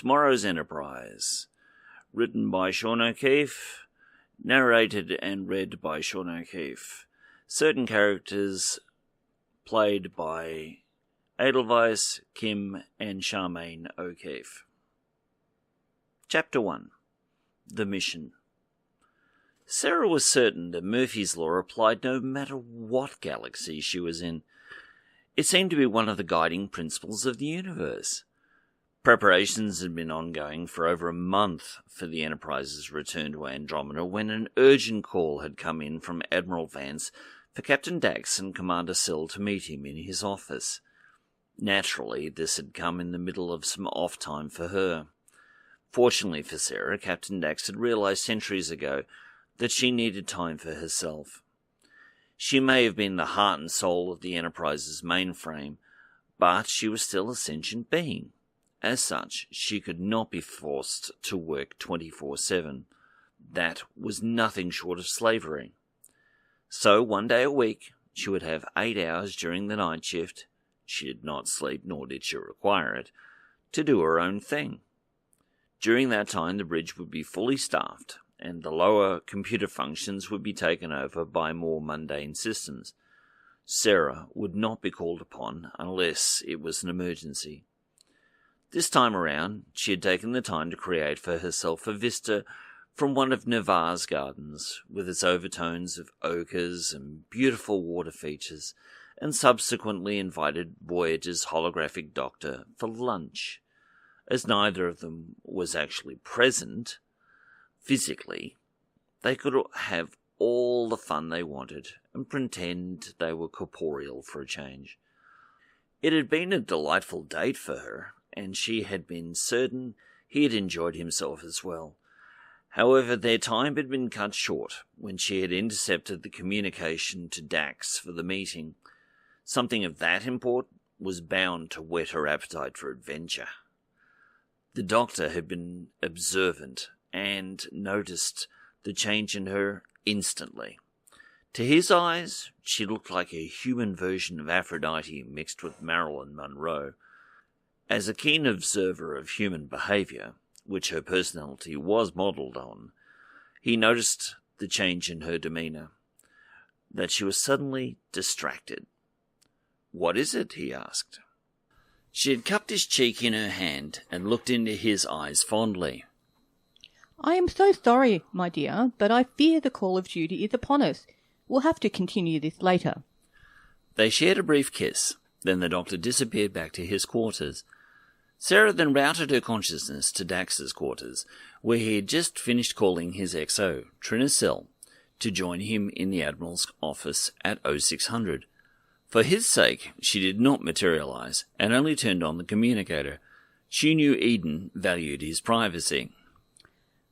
Tomorrow's Enterprise. Written by Charmaine O'Keefe. Narrated and read by Charmaine O'Keefe. Certain characters played by Edelweiss, Kim, and Charmaine O'Keefe. Chapter 1. The Mission. Sarah was certain that Murphy's Law applied no matter what galaxy she was in. It seemed to be one of the guiding principles of the universe. Preparations had been ongoing for over a month for the Enterprise's return to Andromeda when an urgent call had come in from Admiral Vance for Captain Dax and Commander Sill to meet him in his office. Naturally, this had come in the middle of some off time for her. Fortunately for Sarah, Captain Dax had realized centuries ago that she needed time for herself. She may have been the heart and soul of the Enterprise's mainframe, but she was still a sentient being. As such, she could not be forced to work 24/7. That was nothing short of slavery. So, one day a week, she would have 8 hours during the night shift — she did not sleep, nor did she require it — to do her own thing. During that time, the bridge would be fully staffed, and the lower computer functions would be taken over by more mundane systems. Sarah would not be called upon unless it was an emergency. This time around, she had taken the time to create for herself a vista from one of Navarre's gardens, with its overtones of ochres and beautiful water features, and subsequently invited Voyager's holographic doctor for lunch. As neither of them was actually present physically, they could have all the fun they wanted and pretend they were corporeal for a change. It had been a delightful date for her, and she had been certain he had enjoyed himself as well. However, their time had been cut short when she had intercepted the communication to Dax for the meeting. Something of that import was bound to whet her appetite for adventure. The doctor had been observant and noticed the change in her instantly. To his eyes, she looked like a human version of Aphrodite mixed with Marilyn Monroe. As a keen observer of human behaviour, which her personality was modelled on, he noticed the change in her demeanour, that she was suddenly distracted. "What is it?" he asked. She had cupped his cheek in her hand and looked into his eyes fondly. "I am so sorry, my dear, but I fear the call of duty is upon us. We'll have to continue this later." They shared a brief kiss. Then the doctor disappeared back to his quarters. Sarah then routed her consciousness to Dax's quarters, where he had just finished calling his XO, Trina Sill, to join him in the Admiral's office at 0600. For his sake, she did not materialize, and only turned on the communicator. She knew Eden valued his privacy.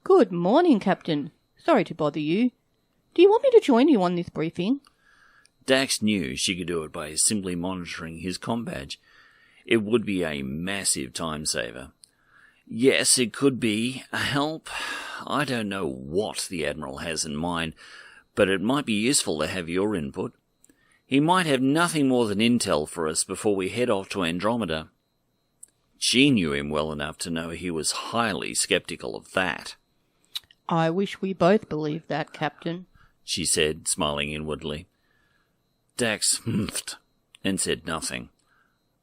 "Good morning, Captain. Sorry to bother you. Do you want me to join you on this briefing?" Dax knew she could do it by simply monitoring his comm badge. It would be a massive time saver. Yes, it could be a help. I don't know what the Admiral has in mind, but it might be useful to have your input. He might have nothing more than intel for us before we head off to Andromeda. She knew him well enough to know he was highly skeptical of that. "I wish we both believed that, Captain," she said, smiling inwardly. Dax humphed and said nothing.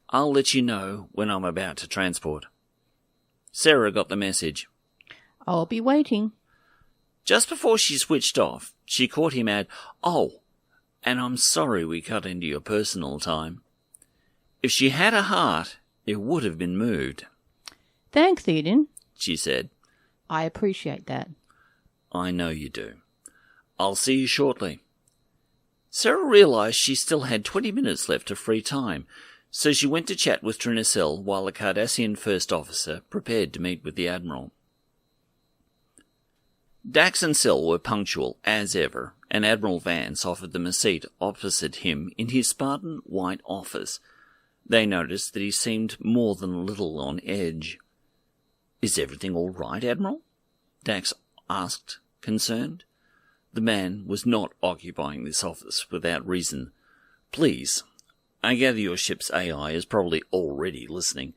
"I'll let you know when I'm about to transport." Sarah got the message. "I'll be waiting." Just before she switched off, she caught him at, "Oh, and I'm sorry we cut into your personal time." If she had a heart, it would have been moved. "Thanks, Eden," she said. "I appreciate that." "I know you do. I'll see you shortly." Sarah realized she still had 20 minutes left of free time, so she went to chat with Trina Sill while the Cardassian First Officer prepared to meet with the Admiral. Dax and Sill were punctual as ever, and Admiral Vance offered them a seat opposite him in his Spartan white office. They noticed that he seemed more than a little on edge. "Is everything all right, Admiral?" Dax asked, concerned. The man was not occupying this office without reason. "Please, I gather your ship's AI is probably already listening.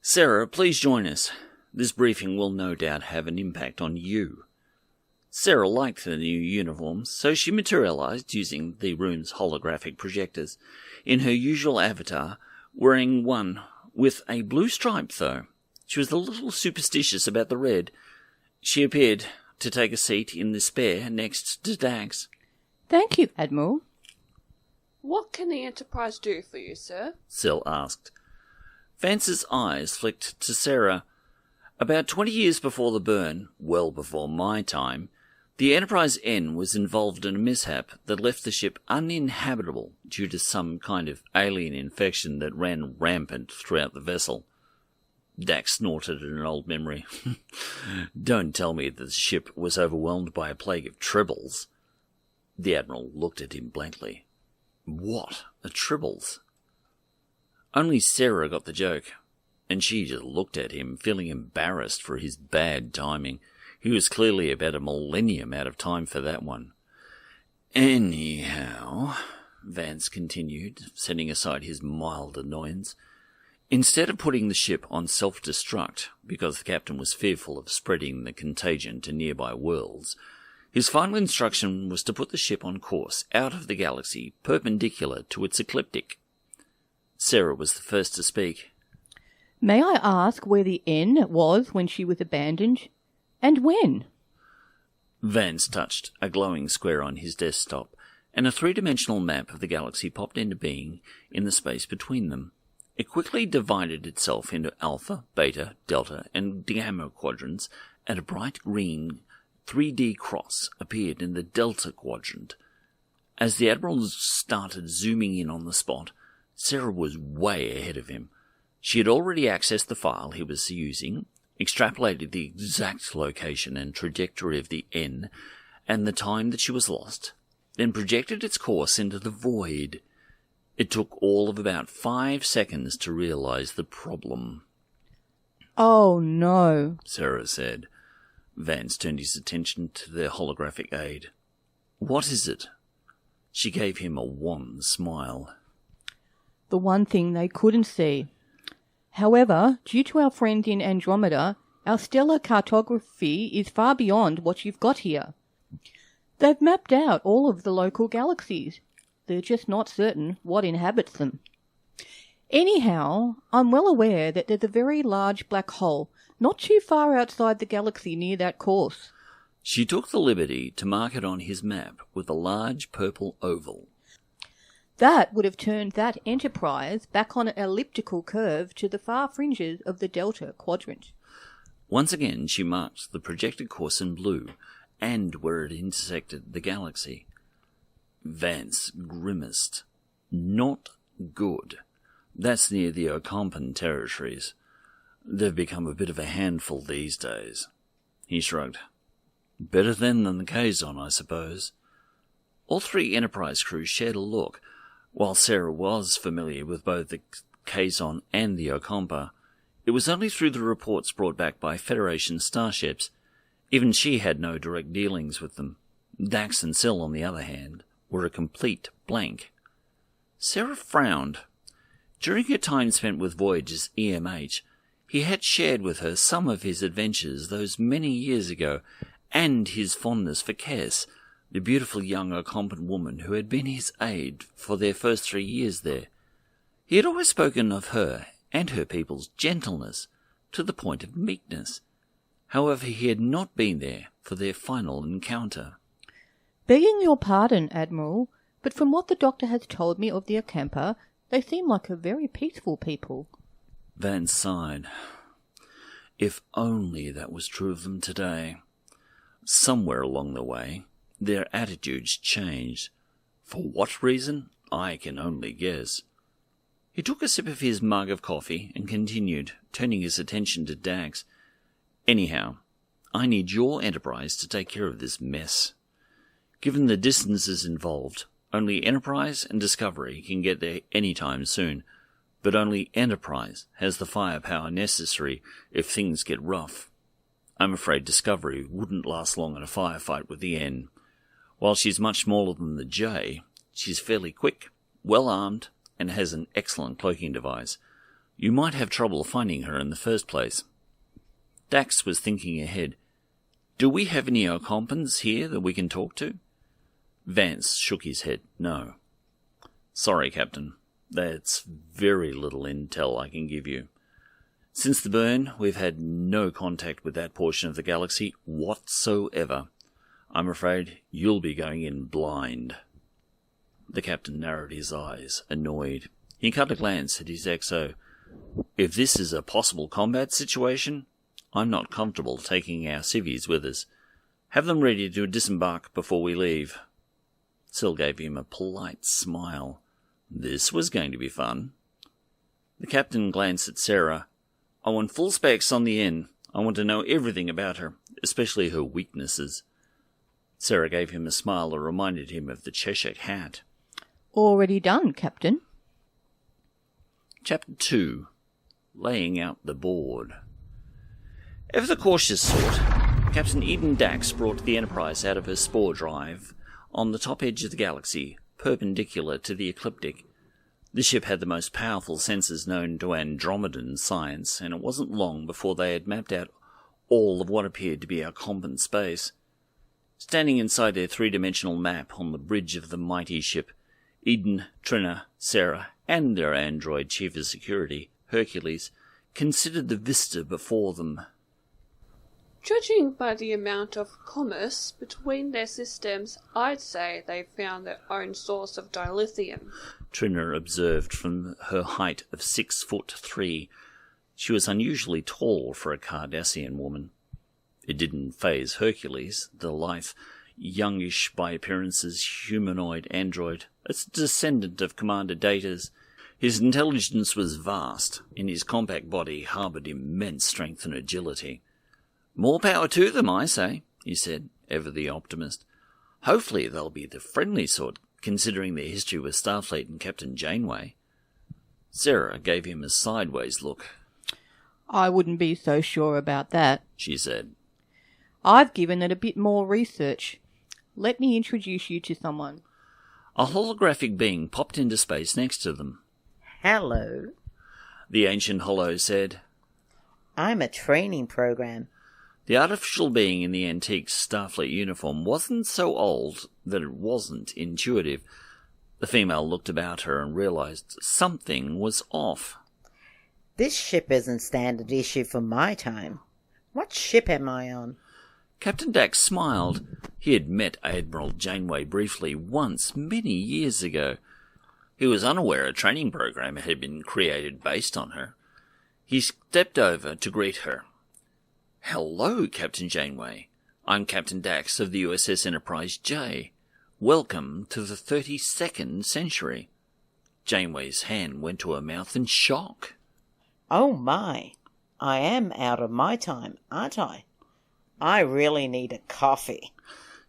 Sarah, please join us. This briefing will no doubt have an impact on you." Sarah liked the new uniforms, so she materialized using the room's holographic projectors in her usual avatar, wearing one with a blue stripe, though. She was a little superstitious about the red. She appeared to take a seat in the spare next to Dax. "Thank you, Admiral." "What can the Enterprise do for you, sir?" Sel asked. Vance's eyes flicked to Sarah. About 20 years before the burn, well before my time, the Enterprise-N was involved in a mishap that left the ship uninhabitable due to some kind of alien infection that ran rampant throughout the vessel. Dax snorted at an old memory. "Don't tell me that the ship was overwhelmed by a plague of tribbles." The Admiral looked at him blankly. What are tribbles? Only Sarah got the joke, and she just looked at him, feeling embarrassed for his bad timing. He was clearly about a millennium out of time for that one. "Anyhow," Vance continued, setting aside his mild annoyance, "instead of putting the ship on self-destruct because the captain was fearful of spreading the contagion to nearby worlds, his final instruction was to put the ship on course out of the galaxy perpendicular to its ecliptic." Sarah was the first to speak. "May I ask where the N was when she was abandoned? And when?" Vance touched a glowing square on his desktop, and a three-dimensional map of the galaxy popped into being in the space between them. It quickly divided itself into Alpha, Beta, Delta, and Gamma quadrants, and a bright green 3D cross appeared in the Delta Quadrant. As the Admiral started zooming in on the spot, Sarah was way ahead of him. She had already accessed the file he was using, extrapolated the exact location and trajectory of the N and the time that she was lost, then projected its course into the void. It took all of about 5 seconds to realize the problem. "Oh, no," Sarah said. Vance turned his attention to the holographic aid. "What is it?" She gave him a wan smile. "The one thing they couldn't see. However, due to our friend in Andromeda, our stellar cartography is far beyond what you've got here. They've mapped out all of the local galaxies. They're just not certain what inhabits them. Anyhow, I'm well aware that there's a very large black hole not too far outside the galaxy near that course." She took the liberty to mark it on his map with a large purple oval. "That would have turned that Enterprise back on an elliptical curve to the far fringes of the Delta Quadrant." Once again she marked the projected course in blue, and where it intersected the galaxy. Vance grimaced. "Not good. That's near the Ocampan territories. They've become a bit of a handful these days." He shrugged. "Better then than the Kazon, I suppose." All three Enterprise crews shared a look. While Sarah was familiar with both the Kazon and the Ocampa, it was only through the reports brought back by Federation starships. Even she had no direct dealings with them. Dax and Sil, on the other hand, were a complete blank. Sarah frowned. During her time spent with Voyager's EMH, he had shared with her some of his adventures those many years ago, and his fondness for Cass, the beautiful young Ocampan woman who had been his aide for their first 3 years there. He had always spoken of her and her people's gentleness to the point of meekness. However, he had not been there for their final encounter. "Begging your pardon, Admiral, but from what the Doctor has told me of the Ocampa, they seem like a very peaceful people." Vance sighed. If only that was true of them today. Somewhere along the way, their attitudes changed. For what reason, I can only guess. He took a sip of his mug of coffee and continued, turning his attention to Dax. "Anyhow, I need your Enterprise to take care of this mess. Given the distances involved, only Enterprise and Discovery can get there anytime soon, but only Enterprise has the firepower necessary if things get rough. I'm afraid Discovery wouldn't last long in a firefight with the N. While she's much smaller than the J, she's fairly quick, well-armed, and has an excellent cloaking device. You might have trouble finding her in the first place." Dax was thinking ahead. Do we have any Ocampans here that we can talk to? Vance shook his head. No. Sorry, Captain. That's very little intel I can give you. Since the burn, we've had no contact with that portion of the galaxy whatsoever. I'm afraid you'll be going in blind. The captain narrowed his eyes, annoyed. He cut a glance at his XO. If this is a possible combat situation, I'm not comfortable taking our civvies with us. Have them ready to disembark before we leave. Syl gave him a polite smile. This was going to be fun. The captain glanced at Sarah. I want full specs on the N. I want to know everything about her, especially her weaknesses. Sarah gave him a smile that reminded him of the Cheshire Cat. Already done, Captain. Chapter 2. Laying out the board. Ever the cautious sort, Captain Eden Dax brought the Enterprise out of her spore drive on the top edge of the galaxy, perpendicular to the ecliptic. The ship had the most powerful sensors known to Andromedan science, and it wasn't long before they had mapped out all of what appeared to be Ocampan space. Standing inside their three-dimensional map on the bridge of the mighty ship, Eden, Trina, Sarah, and their android chief of security, Hercules, considered the vista before them. Judging by the amount of commerce between their systems, I'd say they found their own source of dilithium. Trina observed from her height of 6'3". She was unusually tall for a Cardassian woman. It didn't faze Hercules, the lithe, youngish by appearances humanoid android, a descendant of Commander Data's. His intelligence was vast, and his compact body harboured immense strength and agility. More power to them, I say, he said, ever the optimist. Hopefully they'll be the friendly sort, considering their history with Starfleet and Captain Janeway. Sarah gave him a sideways look. I wouldn't be so sure about that, she said. I've given it a bit more research. Let me introduce you to someone. A holographic being popped into space next to them. Hello. The ancient holo said. I'm a training program. The artificial being in the antique Starfleet uniform wasn't so old that it wasn't intuitive. The female looked about her and realized something was off. This ship isn't standard issue for my time. What ship am I on? Captain Dax smiled. He had met Admiral Janeway briefly once, many years ago. He was unaware a training program had been created based on her. He stepped over to greet her. Hello, Captain Janeway. I'm Captain Dax of the USS Enterprise-J. Welcome to the 32nd century. Janeway's hand went to her mouth in shock. Oh my, I am out of my time, aren't I? I really need a coffee.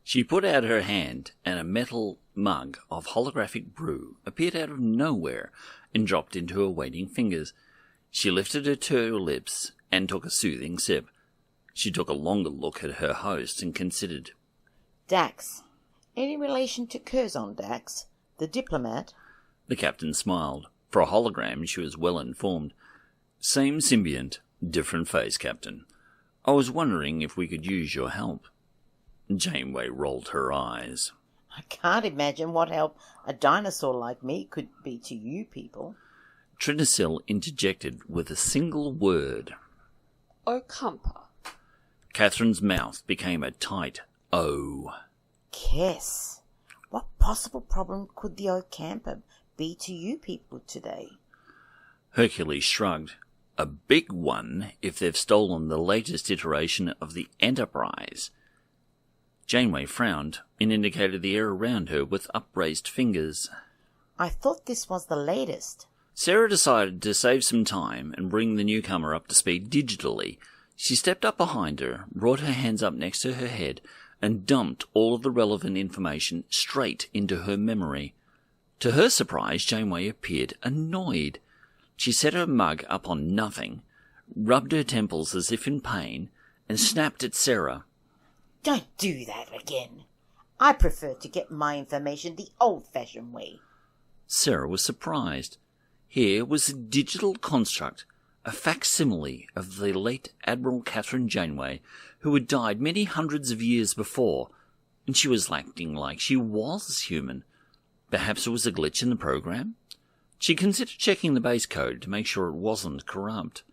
She put out her hand, and a metal mug of holographic brew appeared out of nowhere and dropped into her waiting fingers. She lifted her to her lips and took a soothing sip. She took a longer look at her host and considered. Dax. Any relation to Curzon Dax, the diplomat? The captain smiled. For a hologram, she was well informed. Same symbiont, different face, Captain. I was wondering if we could use your help. Janeway rolled her eyes. I can't imagine what help a dinosaur like me could be to you people. Trinasil interjected with a single word. Ocampa. Catherine's mouth became a tight O. Kiss. What possible problem could the Ocampa be to you people today? Hercules shrugged. A big one if they've stolen the latest iteration of the Enterprise. Janeway frowned and indicated the air around her with upraised fingers. I thought this was the latest. Sarah decided to save some time and bring the newcomer up to speed digitally. She stepped up behind her, brought her hands up next to her head, and dumped all of the relevant information straight into her memory. To her surprise, Janeway appeared annoyed. She set her mug up on nothing, rubbed her temples as if in pain, and snapped at Sarah. Don't do that again. I prefer to get my information the old-fashioned way. Sarah was surprised. Here was a digital construct, a facsimile of the late Admiral Catherine Janeway, who had died many hundreds of years before, and she was acting like she was human. Perhaps it was a glitch in the program? She considered checking the base code to make sure it wasn't corrupt.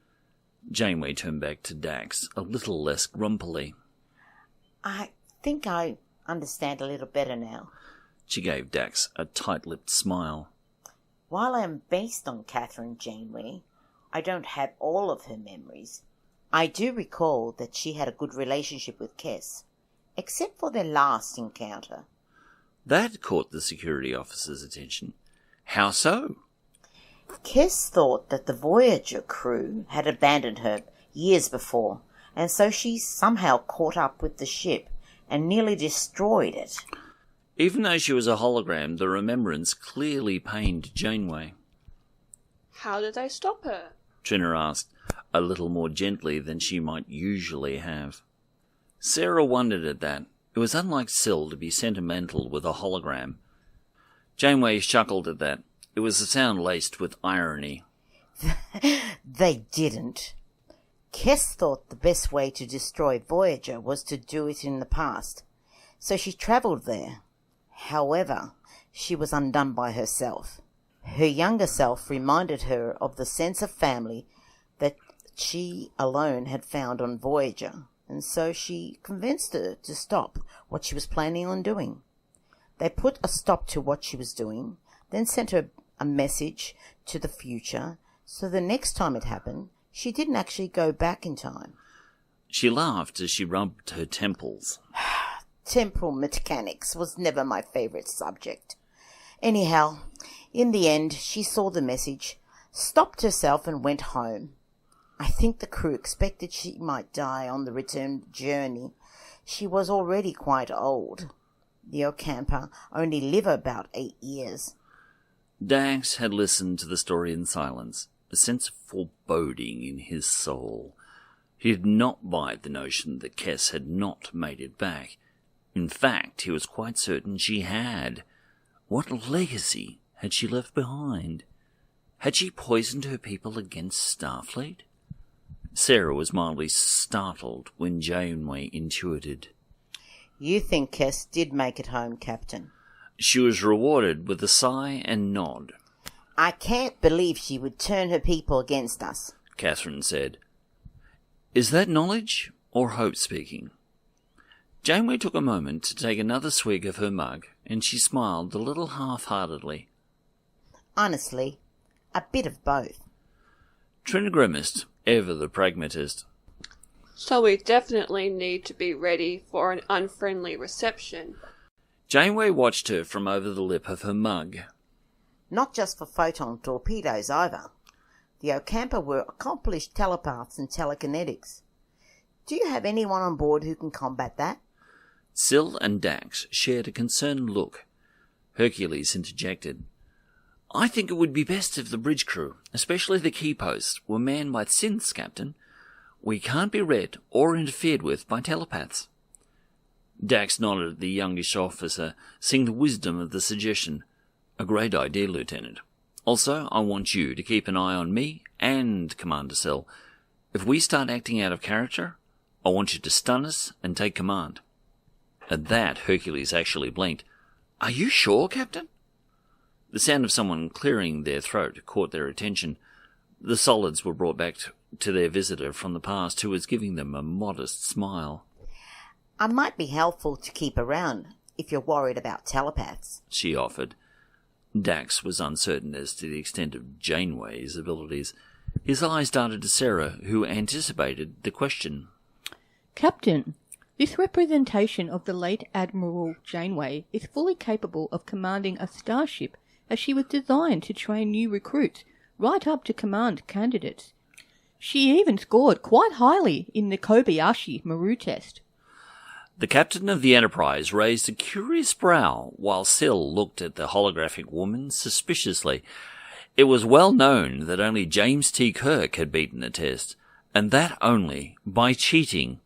Janeway turned back to Dax, a little less grumpily. I think I understand a little better now. She gave Dax a tight-lipped smile. While I am based on Catherine Janeway, I don't have all of her memories. I do recall that she had a good relationship with Kes, except for their last encounter. That caught the security officer's attention. How so? Kes thought that the Voyager crew had abandoned her years before, and so she somehow caught up with the ship and nearly destroyed it. Even though she was a hologram, the remembrance clearly pained Janeway. How did they stop her? Trina asked, a little more gently than she might usually have. Sarah wondered at that. It was unlike Syl to be sentimental with a hologram. Janeway chuckled at that. It was a sound laced with irony. They didn't. Kes thought the best way to destroy Voyager was to do it in the past, so she travelled there. However, she was undone by herself. Her younger self reminded her of the sense of family that she alone had found on Voyager, and so she convinced her to stop what she was planning on doing. They put a stop to what she was doing, then sent her a message to the future, so the next time it happened, she didn't actually go back in time. She laughed as she rubbed her temples. Temporal mechanics was never my favourite subject. Anyhow, in the end, she saw the message, stopped herself and went home. I think the crew expected she might die on the return journey. She was already quite old. The Ocampa only live about 8 years. Dax had listened to the story in silence, a sense of foreboding in his soul. He did not buy the notion that Kes had not made it back. In fact, he was quite certain she had. What legacy had she left behind? Had she poisoned her people against Starfleet? Sarah was mildly startled when Janeway intuited. You think Kes did make it home, Captain? She was rewarded with a sigh and nod. I can't believe she would turn her people against us, Catherine said. Is that knowledge or hope speaking? Janeway took a moment to take another swig of her mug, and she smiled a little half-heartedly. Honestly, a bit of both. Trina grimaced, ever the pragmatist. So we definitely need to be ready for an unfriendly reception. Janeway watched her from over the lip of her mug. Not just for photon torpedoes either. The Ocampa were accomplished telepaths and telekinetics. Do you have anyone on board who can combat that? Syl and Dax shared a concerned look. Hercules interjected. I think it would be best if the bridge crew, especially the key posts, were manned by synths, Captain. We can't be read or interfered with by telepaths. Dax nodded at the youngish officer, seeing the wisdom of the suggestion. A great idea, Lieutenant. Also, I want you to keep an eye on me and Commander Syl. If we start acting out of character, I want you to stun us and take command. At that, Hercules actually blinked. Are you sure, Captain? The sound of someone clearing their throat caught their attention. The solids were brought back to their visitor from the past, who was giving them a modest smile. I might be helpful to keep around if you're worried about telepaths, she offered. Dax was uncertain as to the extent of Janeway's abilities. His eyes darted to Sarah, who anticipated the question. Captain, this representation of the late Admiral Janeway is fully capable of commanding a starship, as she was designed to train new recruits, right up to command candidates. She even scored quite highly in the Kobayashi Maru test. The captain of the Enterprise raised a curious brow while Syl looked at the holographic woman suspiciously. It was well known that only James T. Kirk had beaten the test, and that only by cheating.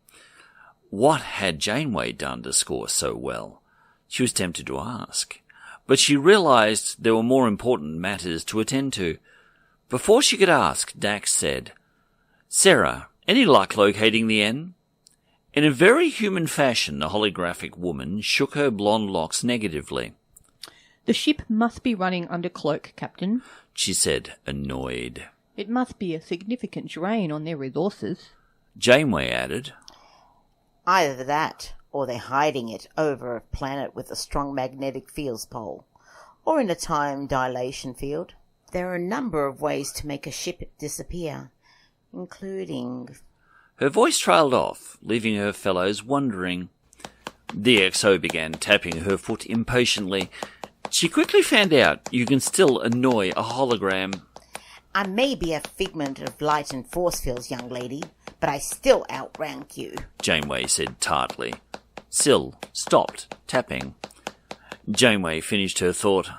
What had Janeway done to score so well? She was tempted to ask, but she realized there were more important matters to attend to. Before she could ask, Dax said, Sarah, any luck locating the N? In a very human fashion, the holographic woman shook her blonde locks negatively. The ship must be running under cloak, Captain, she said, annoyed. It must be a significant drain on their resources. Janeway added, Either that, or they're hiding it over a planet with a strong magnetic fields pole, or in a time dilation field. There are a number of ways to make a ship disappear, including... Her voice trailed off, leaving her fellows wondering. The XO began tapping her foot impatiently. She quickly found out you can still annoy a hologram. I may be a figment of light and force fields, young lady, but I still outrank you, Janeway said tartly. Syl stopped tapping. Janeway finished her thought.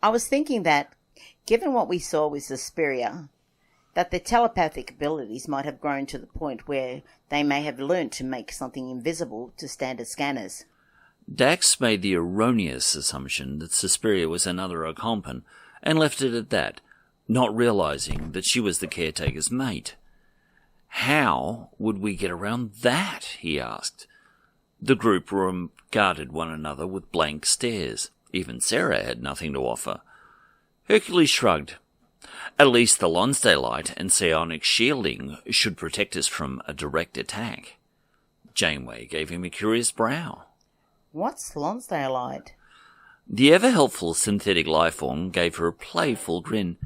I was thinking that, given what we saw with Suspiria, that their telepathic abilities might have grown to the point where they may have learnt to make something invisible to standard scanners. Dax made the erroneous assumption that Suspiria was another Ocampan, and left it at that, not realizing that she was the caretaker's mate. How would we get around that, he asked. The group regarded one another with blank stares. Even Sarah had nothing to offer. Hercules shrugged. At least the Lonsdaleite and psionic shielding should protect us from a direct attack. Janeway gave him a curious brow. What's Lonsdaleite? The ever-helpful synthetic lifeform gave her a playful grin.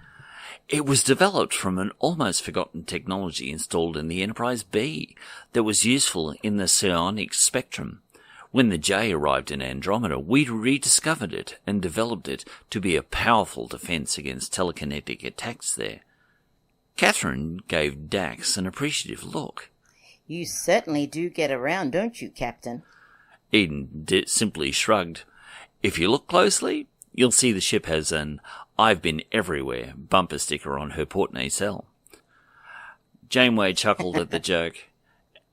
It was developed from an almost forgotten technology installed in the Enterprise-B that was useful in the psionic spectrum. When the J arrived in Andromeda, we rediscovered it and developed it to be a powerful defense against telekinetic attacks there. Catherine gave Dax an appreciative look. You certainly do get around, don't you, Captain? Eden simply shrugged. If you look closely, you'll see the ship has an "I've been everywhere" bumper sticker on her port nacelle. Janeway chuckled at the joke,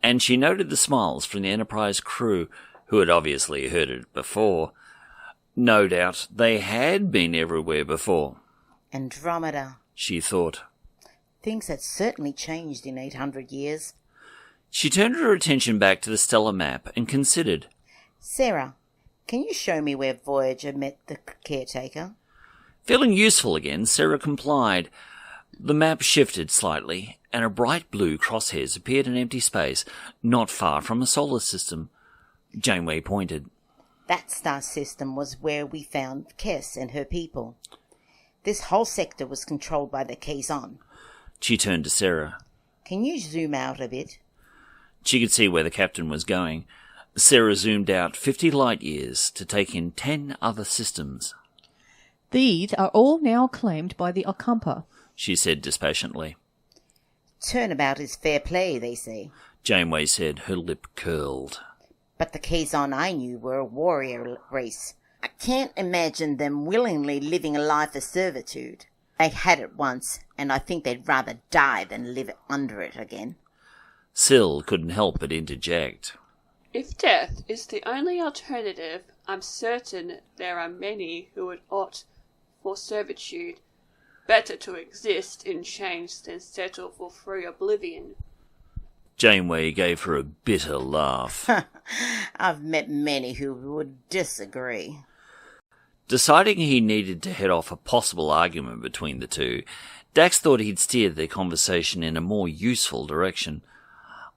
and she noted the smiles from the Enterprise crew, who had obviously heard it before. No doubt they had been everywhere before. Andromeda, she thought. Things had certainly changed in 800 years. She turned her attention back to the stellar map and considered. Sarah, can you show me where Voyager met the caretaker? Feeling useful again, Sarah complied. The map shifted slightly, and a bright blue crosshairs appeared in empty space, not far from a solar system. Janeway pointed. That star system was where we found Kess and her people. This whole sector was controlled by the Kazon. She turned to Sarah. Can you zoom out a bit? She could see where the captain was going. Sarah zoomed out 50 light-years to take in 10 other systems. These are all now claimed by the Ocampa, she said dispassionately. Turnabout is fair play, they say. Janeway said, her lip curled. But the Kazon I knew were a warrior race. I can't imagine them willingly living a life of servitude. They had it once, and I think they'd rather die than live under it again. Syl couldn't help but interject. If death is the only alternative, I'm certain there are many who would opt for servitude. Better to exist in chains than settle for free oblivion. Janeway gave her a bitter laugh. I've met many who would disagree. Deciding he needed to head off a possible argument between the two, Dax thought he'd steer their conversation in a more useful direction.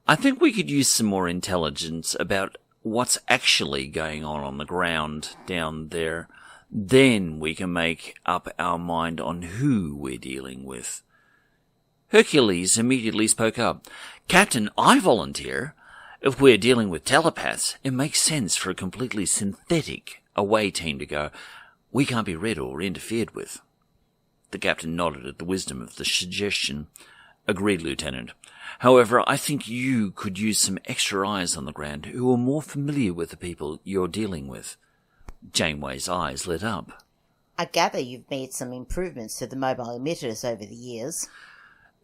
I think we could use some more intelligence about what's actually going on the ground down there. Then we can make up our mind on who we're dealing with. Hercules immediately spoke up. Captain, I volunteer. If we're dealing with telepaths, it makes sense for a completely synthetic away team to go. We can't be read or interfered with. The captain nodded at the wisdom of the suggestion. Agreed, Lieutenant. However, I think you could use some extra eyes on the ground who are more familiar with the people you're dealing with. Janeway's eyes lit up. I gather you've made some improvements to the mobile emitters over the years.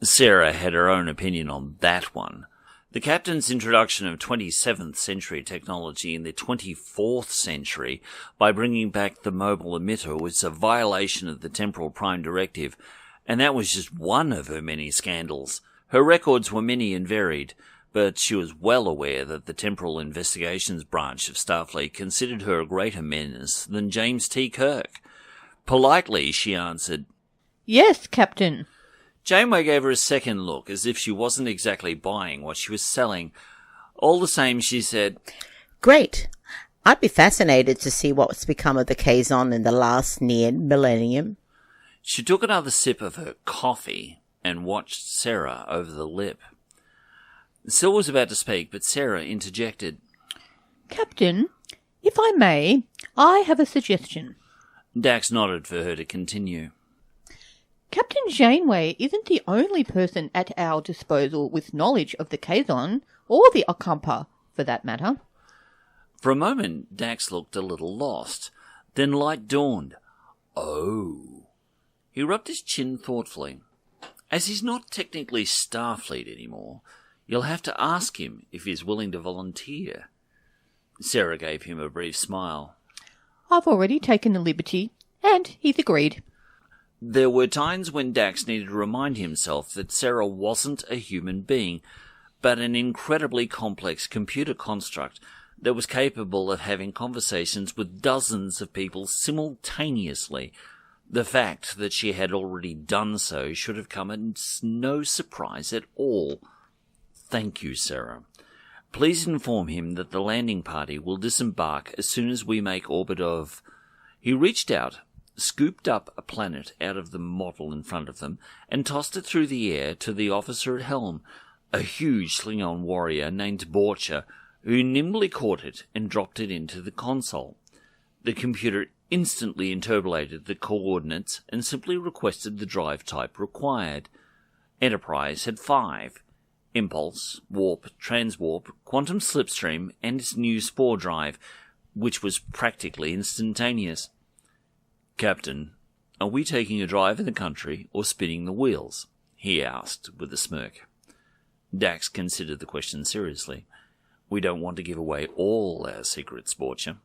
Sarah had her own opinion on that one. The captain's introduction of 27th century technology in the 24th century by bringing back the mobile emitter was a violation of the Temporal Prime Directive, and that was just one of her many scandals. Her records were many and varied, but she was well aware that the Temporal Investigations Branch of Starfleet considered her a greater menace than James T. Kirk. Politely, she answered, "Yes, Captain." Janeway gave her a second look, as if she wasn't exactly buying what she was selling. All the same, she said, "Great. I'd be fascinated to see what's become of the Kazon in the last near millennium." She took another sip of her coffee and watched Sarah over the lip. Syl was about to speak, but Sarah interjected. "Captain, if I may, I have a suggestion." Dax nodded for her to continue. Captain Janeway isn't the only person at our disposal with knowledge of the Kazon, or the Ocampa, for that matter. For a moment, Dax looked a little lost. Then light dawned. Oh. He rubbed his chin thoughtfully. As he's not technically Starfleet anymore, you'll have to ask him if he's willing to volunteer. Sarah gave him a brief smile. "I've already taken the liberty, and he's agreed." There were times when Dax needed to remind himself that Sarah wasn't a human being, but an incredibly complex computer construct that was capable of having conversations with dozens of people simultaneously. The fact that she had already done so should have come as no surprise at all. Thank you, Sarah. Please inform him that the landing party will disembark as soon as we make orbit of... He reached out, scooped up a planet out of the model in front of them, and tossed it through the air to the officer at helm, a huge Klingon warrior named Borcher, who nimbly caught it and dropped it into the console. The computer instantly interpolated the coordinates and simply requested the drive type required. Enterprise had 5. Impulse, warp, transwarp, quantum slipstream, and its new spore drive, which was practically instantaneous. Captain, are we taking a drive in the country or spinning the wheels? He asked with a smirk. Dax considered the question seriously. We don't want to give away all our secrets, Borcher.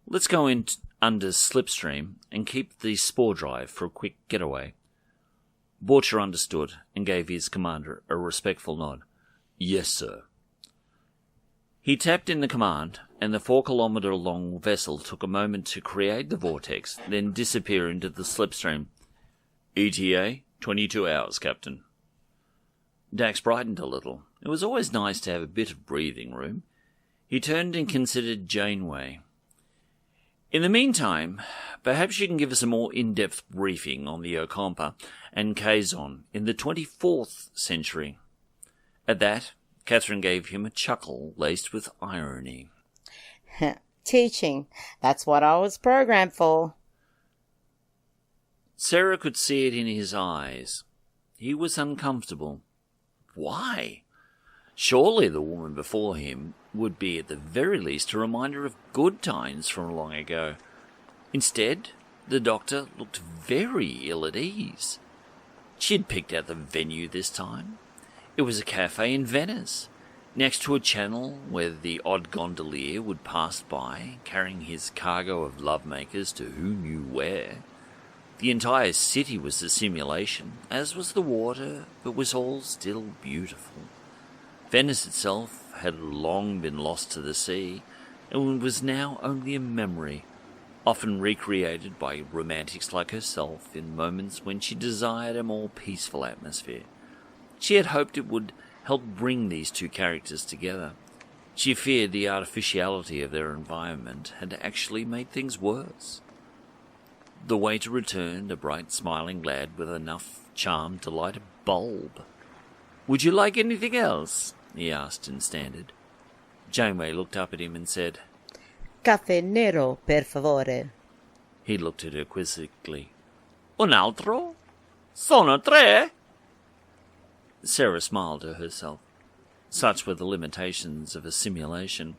Let's go in under slipstream and keep the spore drive for a quick getaway. Borcher understood and gave his commander a respectful nod. Yes, sir. He tapped in the command, and the 4-kilometre-long vessel took a moment to create the vortex, then disappear into the slipstream. ETA, 22 hours, Captain. Dax brightened a little. It was always nice to have a bit of breathing room. He turned and considered Janeway. In the meantime, perhaps you can give us a more in-depth briefing on the Ocampa and Kazon in the 24th century. At that, Catherine gave him a chuckle laced with irony. Teaching. That's what I was programmed for. Sarah could see it in his eyes. He was uncomfortable. Why? Surely the woman before him would be at the very least a reminder of good times from long ago. Instead, the doctor looked very ill at ease. She had picked out the venue this time. It was a cafe in Venice, next to a channel where the odd gondolier would pass by, carrying his cargo of lovemakers to who knew where. The entire city was a simulation, as was the water, but was all still beautiful. Venice itself had long been lost to the sea, and was now only a memory, often recreated by romantics like herself in moments when she desired a more peaceful atmosphere. She had hoped it would help bring these two characters together. She feared the artificiality of their environment had actually made things worse. The waiter returned, a bright, smiling lad with enough charm to light a bulb. "Would you like anything else?" he asked in standard. Janeway looked up at him and said, Caffè nero, per favore. He looked at her quizzically. "Un altro? Sono 3?" Sarah smiled to herself. Such were the limitations of a simulation.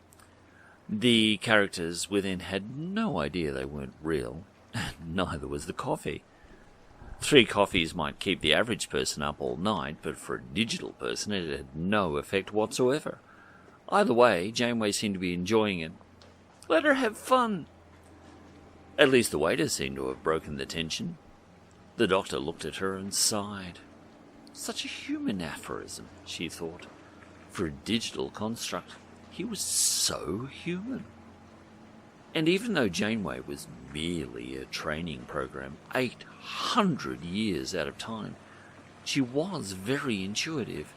The characters within had no idea they weren't real, and neither was the coffee. 3 coffees might keep the average person up all night, but for a digital person it had no effect whatsoever. Either way, Janeway seemed to be enjoying it. Let her have fun. At least the waiter seemed to have broken the tension. The doctor looked at her and sighed. Such a human aphorism, she thought. For a digital construct, he was so human. And even though Janeway was merely a training program 800 years out of time, she was very intuitive.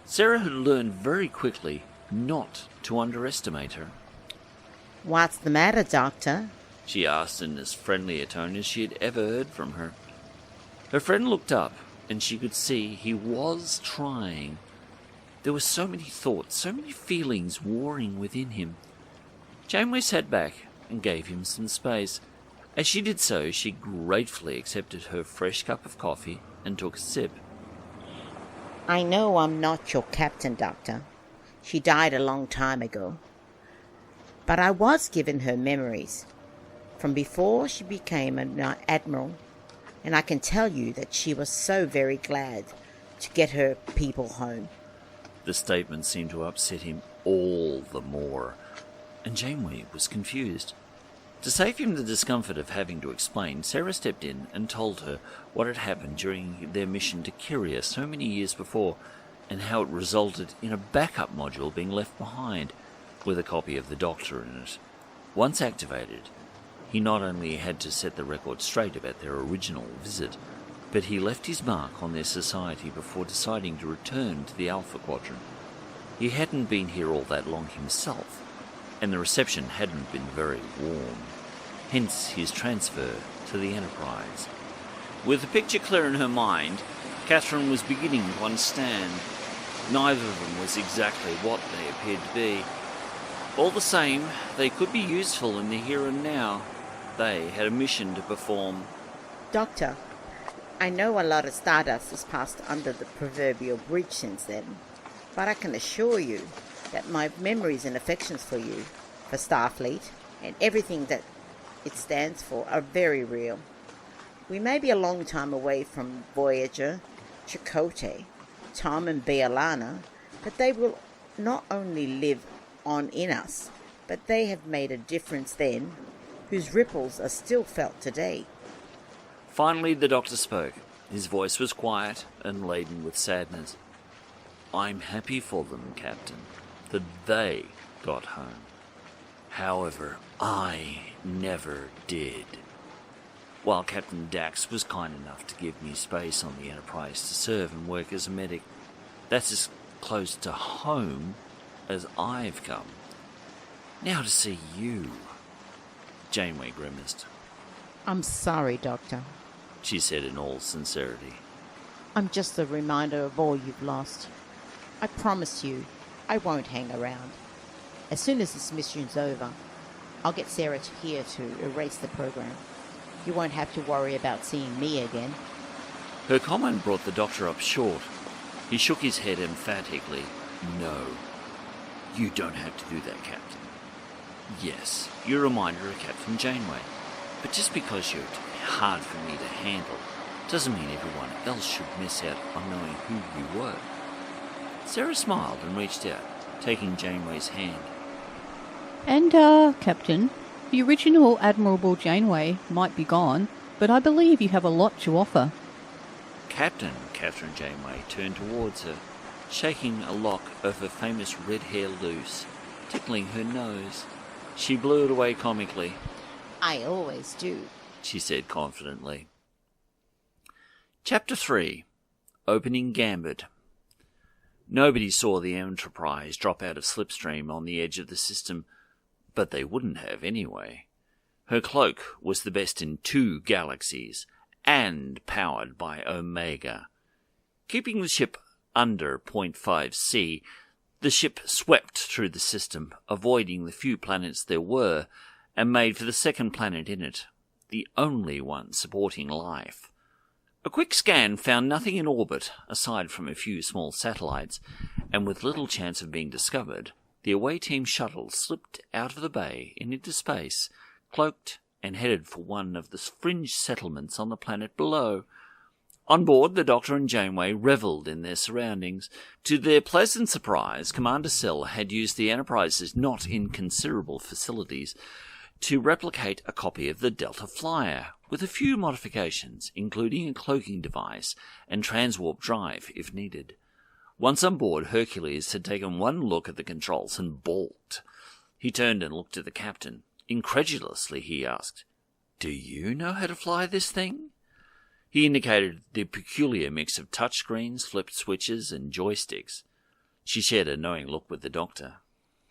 Sarah had learned very quickly not to underestimate her. "What's the matter, Doctor?" she asked in as friendly a tone as she had ever heard from her. Her friend looked up, and she could see he was trying. There were so many thoughts, so many feelings warring within him. Janeway sat back and gave him some space. As she did so, she gratefully accepted her fresh cup of coffee and took a sip. "I know I'm not your captain, Doctor. She died a long time ago. But I was given her memories from before she became an admiral, and I can tell you that she was so very glad to get her people home." The statement seemed to upset him all the more, and Janeway was confused. To save him the discomfort of having to explain, Sarah stepped in and told her what had happened during their mission to Kyria so many years before, and how it resulted in a backup module being left behind, with a copy of the Doctor in it. Once activated, he not only had to set the record straight about their original visit, but he left his mark on their society before deciding to return to the Alpha Quadrant. He hadn't been here all that long himself, and the reception hadn't been very warm, hence his transfer to the Enterprise. With the picture clear in her mind, Catherine was beginning to understand. Neither of them was exactly what they appeared to be. All the same, they could be useful in the here and now. They had a mission to perform. "Doctor, I know a lot of stardust has passed under the proverbial bridge since then, but I can assure you that my memories and affections for you, for Starfleet, and everything that it stands for are very real. We may be a long time away from Voyager, Chakotay, Tom and Bialana, but they will not only live on in us, but they have made a difference then, whose ripples are still felt today." Finally, the Doctor spoke. His voice was quiet and laden with sadness. "I'm happy for them, Captain, that they got home. However, I never did. While Captain Dax was kind enough to give me space on the Enterprise to serve and work as a medic, that's as close to home as I've come. Now to see you." Janeway grimaced. "I'm sorry, Doctor. She said in all sincerity. I'm just a reminder of all you've lost. I promise you, I won't hang around. As soon as this mission's over, I'll get Sarah here to erase the program. You won't have to worry about seeing me again." Her comment brought the Doctor up short. He shook his head emphatically. "No, you don't have to do that, Captain. Yes, you're a reminder of Captain Janeway, but just because you're hard for me to handle doesn't mean everyone else should miss out on knowing who you were." Sarah smiled and reached out, taking Janeway's hand. And, Captain, the original Admirable Janeway might be gone, but I believe you have a lot to offer. Captain Catherine Janeway turned towards her, shaking a lock of her famous red hair loose, tickling her nose. She blew it away comically. "I always do," she said confidently. Chapter 3. Opening Gambit. Nobody saw the Enterprise drop out of slipstream on the edge of the system, but they wouldn't have anyway. Her cloak was the best in 2 galaxies, and powered by Omega. Keeping the ship under 0.5 C, the ship swept through the system, avoiding the few planets there were, and made for the second planet in it, the only one supporting life. A quick scan found nothing in orbit aside from a few small satellites, and with little chance of being discovered, the away team shuttle slipped out of the bay and into space, cloaked and headed for one of the fringe settlements on the planet below. On board, the Doctor and Janeway revelled in their surroundings. To their pleasant surprise, Commander Sell had used the Enterprise's not inconsiderable facilities to replicate a copy of the Delta Flyer, with a few modifications, including a cloaking device and transwarp drive if needed. Once on board, Hercules had taken one look at the controls and balked. He turned and looked at the captain. Incredulously, he asked, "Do you know how to fly this thing?" He indicated the peculiar mix of touchscreens, flipped switches, and joysticks. She shared a knowing look with the doctor.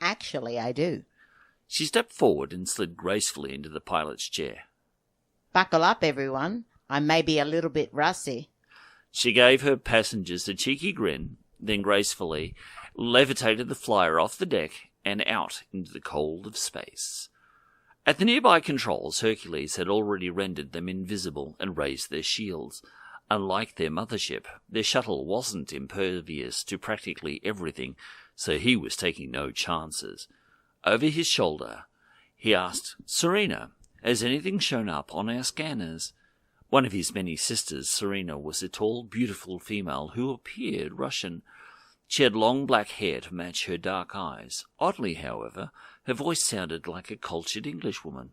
Actually, I do. She stepped forward and slid gracefully into the pilot's chair. Buckle up, everyone. I may be a little bit rusty. She gave her passengers a cheeky grin, then gracefully levitated the flyer off the deck and out into the cold of space. At the nearby controls, Hercules had already rendered them invisible and raised their shields. Unlike their mothership, their shuttle wasn't impervious to practically everything, so he was taking no chances. Over his shoulder, he asked, "Serena, has anything shown up on our scanners?" One of his many sisters, Serena, was a tall, beautiful female who appeared Russian. She had long black hair to match her dark eyes. Oddly, however, her voice sounded like a cultured Englishwoman.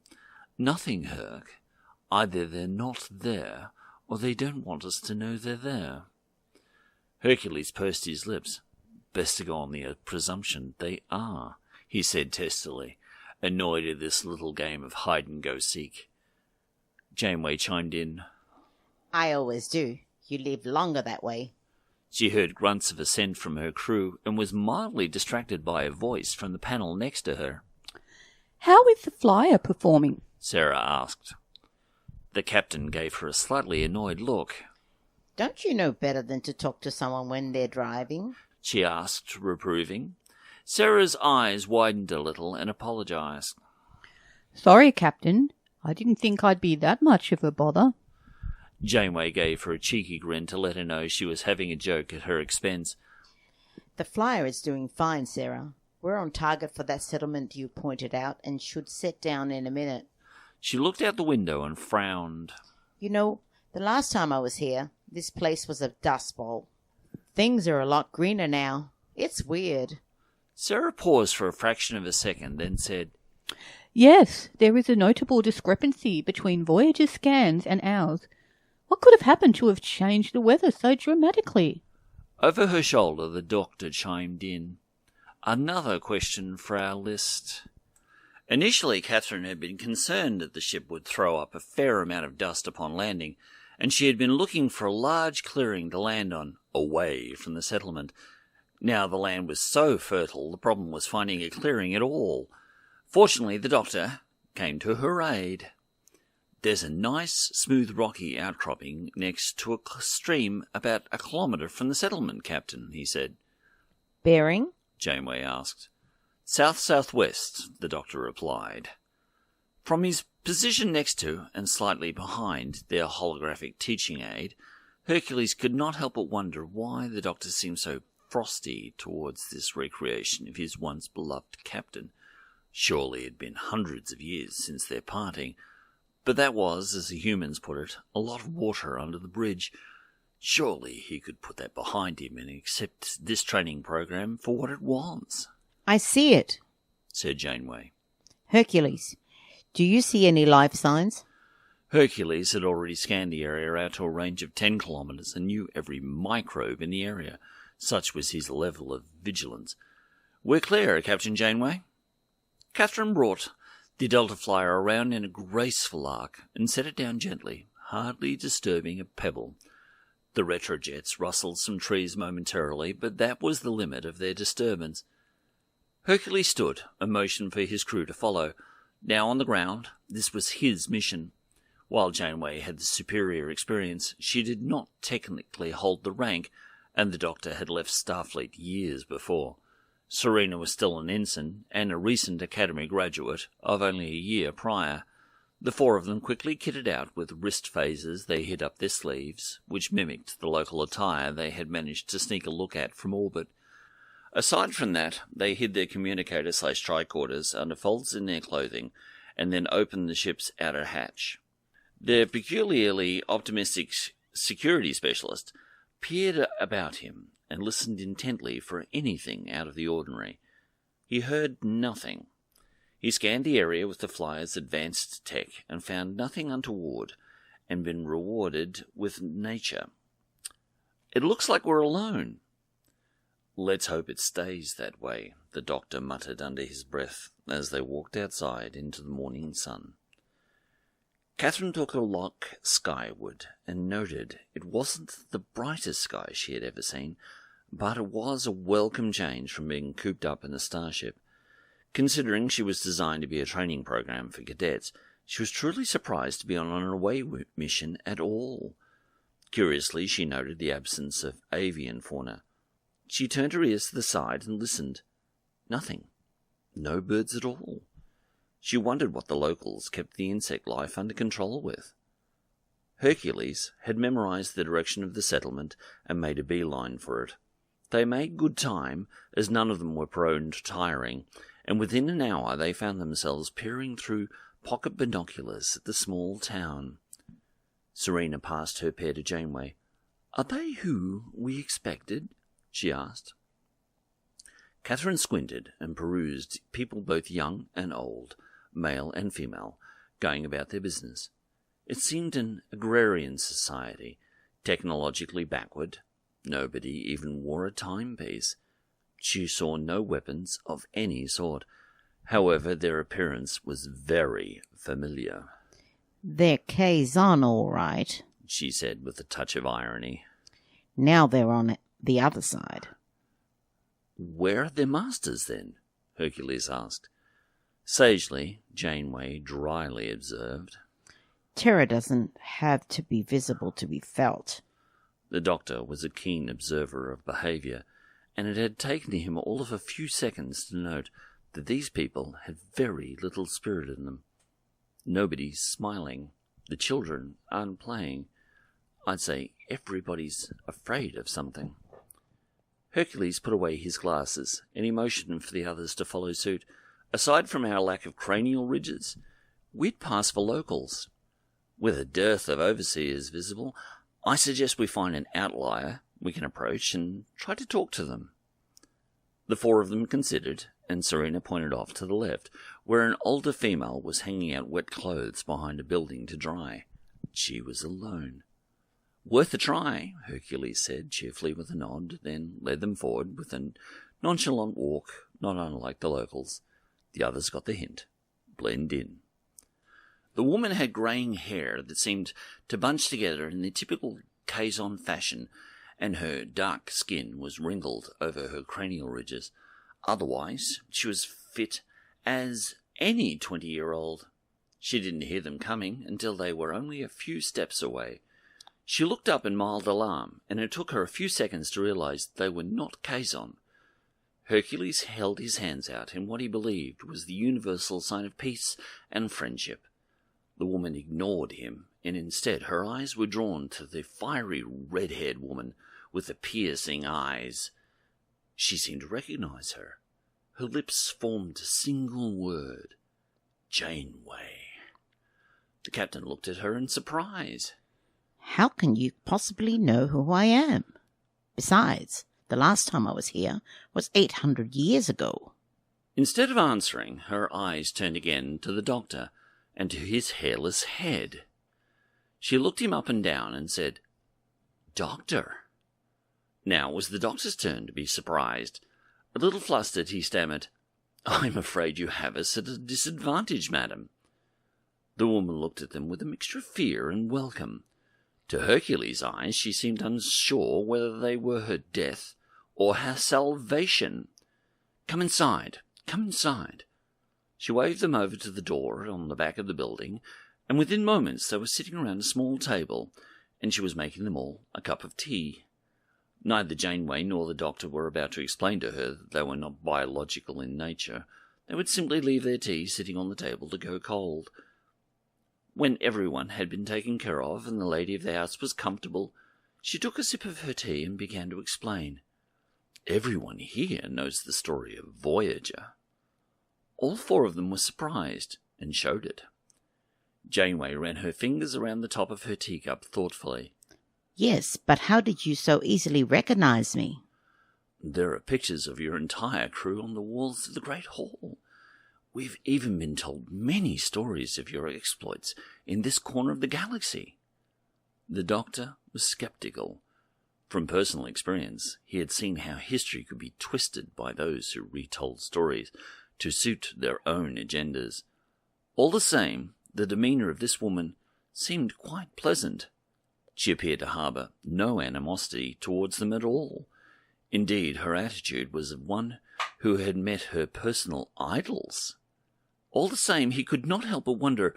"Nothing, Herc. Either they're not there, or they don't want us to know they're there." Hercules pursed his lips. "Best to go on the presumption they are," he said testily, annoyed at this little game of hide-and-go-seek. Janeway chimed in. I always do. You live longer that way. She heard grunts of assent from her crew and was mildly distracted by a voice from the panel next to her. "How is the flyer performing?" Sarah asked. The captain gave her a slightly annoyed look. Don't you know better than to talk to someone when they're driving? She asked, reproving. Sarah's eyes widened a little and apologized. "Sorry, Captain. I didn't think I'd be that much of a bother." Janeway gave her a cheeky grin to let her know she was having a joke at her expense. The flyer is doing fine, Sarah. We're on target for that settlement you pointed out and should set down in a minute. She looked out the window and frowned. You know, the last time I was here, this place was a dust bowl. Things are a lot greener now. It's weird. Sarah paused for a fraction of a second, then said, "Yes, there is a notable discrepancy between Voyager's scans and ours. What could have happened to have changed the weather so dramatically?" Over her shoulder, the doctor chimed in. "Another question for our list." Initially, Catherine had been concerned that the ship would throw up a fair amount of dust upon landing, and she had been looking for a large clearing to land on, away from the settlement. Now the land was so fertile, the problem was finding a clearing at all. Fortunately, the doctor came to her aid. "There's a nice, smooth, rocky outcropping next to a stream about a kilometre from the settlement, Captain," he said. Bearing? Janeway asked. "South-southwest," the doctor replied. From his position next to, and slightly behind, their holographic teaching aid, Hercules could not help but wonder why the doctor seemed so frosty towards this recreation of his once beloved captain. Surely it had been hundreds of years since their parting, but that was, as the humans put it, a lot of water under the bridge. Surely he could put that behind him and accept this training program for what it was. I see it, said Janeway. Hercules, do you see any life signs? Hercules had already scanned the area out to a range of 10 kilometres and knew every microbe in the area. Such was his level of vigilance. "We're clear, Captain Janeway." Catherine brought the Delta Flyer around in a graceful arc and set it down gently, hardly disturbing a pebble. The retrojets rustled some trees momentarily, but that was the limit of their disturbance. Hercules stood, a motion for his crew to follow. Now on the ground, this was his mission. While Janeway had the superior experience, she did not technically hold the rank, and the Doctor had left Starfleet years before. Serena was still an ensign, and a recent Academy graduate of only a year prior. The four of them quickly kitted out with wrist phasers they hid up their sleeves, which mimicked the local attire they had managed to sneak a look at from orbit. Aside from that, they hid their communicator/tricorders under folds in their clothing, and then opened the ship's outer hatch. Their peculiarly optimistic security specialist peered about him and listened intently for anything out of the ordinary. He heard nothing. He scanned the area with the flyer's advanced tech and found nothing untoward and been rewarded with nature. It looks like we're alone. Let's hope it stays that way, the doctor muttered under his breath as they walked outside into the morning sun. Catherine took a look skyward and noted it wasn't the brightest sky she had ever seen, but it was a welcome change from being cooped up in a starship. Considering she was designed to be a training program for cadets, she was truly surprised to be on an away mission at all. Curiously, she noted the absence of avian fauna. She turned her ears to the side and listened. Nothing. No birds at all. She wondered what the locals kept the insect life under control with. Hercules had memorized the direction of the settlement and made a beeline for it. They made good time, as none of them were prone to tiring, and within an hour they found themselves peering through pocket binoculars at the small town. Serena passed her pair to Janeway. "Are they who we expected?" she asked. Catherine squinted and perused people both young and old, male and female, going about their business. It seemed an agrarian society, technologically backward. Nobody even wore a timepiece. She saw no weapons of any sort. However, their appearance was very familiar. "They're Kazon, all right," she said with a touch of irony. "Now they're on the other side." "Where are their masters, then?" Hercules asked. Sagely, Janeway dryly observed. "Terror doesn't have to be visible to be felt." The doctor was a keen observer of behaviour, and it had taken him all of a few seconds to note that these people had very little spirit in them. Nobody's smiling. The children aren't playing. I'd say everybody's afraid of something. Hercules put away his glasses, and he motioned for the others to follow suit. Aside from our lack of cranial ridges, we'd pass for locals. With a dearth of overseers visible, I suggest we find an outlier we can approach and try to talk to them. The four of them considered, and Serena pointed off to the left, where an older female was hanging out wet clothes behind a building to dry. She was alone. "Worth a try," Hercules said cheerfully with a nod, then led them forward with a nonchalant walk, not unlike the locals. The others got the hint. Blend in. The woman had greying hair that seemed to bunch together in the typical Kazon fashion, and her dark skin was wrinkled over her cranial ridges. Otherwise, she was fit as any 20-year-old. She didn't hear them coming until they were only a few steps away. She looked up in mild alarm, and it took her a few seconds to realize they were not Kazon. Hercules held his hands out in what he believed was the universal sign of peace and friendship. The woman ignored him, and instead her eyes were drawn to the fiery red-haired woman with the piercing eyes. She seemed to recognize her. Her lips formed a single word. Janeway. The captain looked at her in surprise. "How can you possibly know who I am? Besides, the last time I was here was 800 years ago." Instead of answering, her eyes turned again to the doctor and to his hairless head. She looked him up and down and said, "Doctor." Now it was the doctor's turn to be surprised. A little flustered, he stammered, "I'm afraid you have us at a disadvantage, madam." The woman looked at them with a mixture of fear and welcome. To Hercules' eyes, she seemed unsure whether they were her death or her salvation. "Come inside, come inside." She waved them over to the door on the back of the building, and within moments they were sitting around a small table, and she was making them all a cup of tea. Neither Janeway nor the doctor were about to explain to her that they were not biological in nature. They would simply leave their tea sitting on the table to go cold. When everyone had been taken care of and the lady of the house was comfortable, she took a sip of her tea and began to explain. "Everyone here knows the story of Voyager." All four of them were surprised and showed it. Janeway ran her fingers around the top of her teacup thoughtfully. "Yes, but how did you so easily recognize me?" "There are pictures of your entire crew on the walls of the Great Hall. We've even been told many stories of your exploits in this corner of the galaxy." The Doctor was skeptical. From personal experience, he had seen how history could be twisted by those who retold stories to suit their own agendas. All the same, the demeanour of this woman seemed quite pleasant. She appeared to harbour no animosity towards them at all. Indeed, her attitude was of one who had met her personal idols. All the same, he could not help but wonder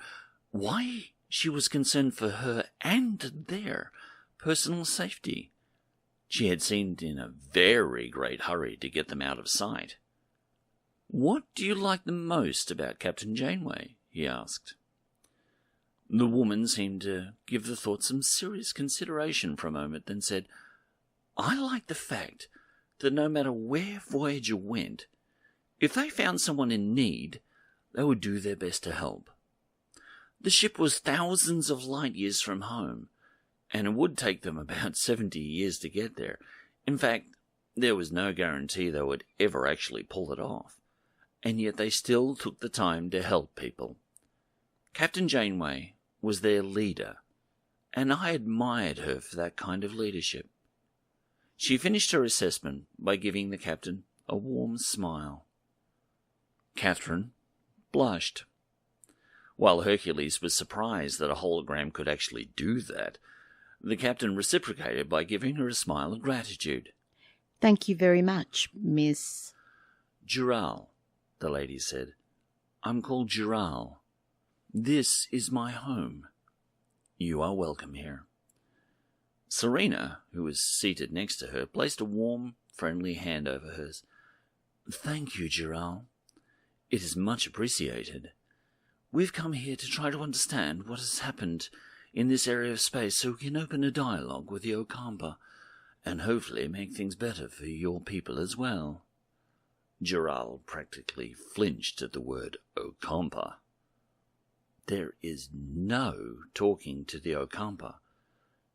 why she was concerned for her and their personal safety. She had seemed in a very great hurry to get them out of sight. "What do you like the most about Captain Janeway?" he asked. The woman seemed to give the thought some serious consideration for a moment, then said, "I like the fact that no matter where Voyager went, if they found someone in need, they would do their best to help. The ship was thousands of light years from home, and it would take them about 70 years to get there. In fact, there was no guarantee they would ever actually pull it off, and yet they still took the time to help people. Captain Janeway was their leader, and I admired her for that kind of leadership." She finished her assessment by giving the captain a warm smile. Catherine blushed. While Hercules was surprised that a hologram could actually do that, the captain reciprocated by giving her a smile of gratitude. "Thank you very much, Miss—" "Jural," the lady said. "I'm called Jural. This is my home. You are welcome here." Serena, who was seated next to her, placed a warm, friendly hand over hers. "Thank you, Jural. It is much appreciated. We've come here to try to understand what has happened in this area of space so we can open a dialogue with the Ocampa and hopefully make things better for your people as well." Jural practically flinched at the word Ocampa. There is no talking to the Ocampa.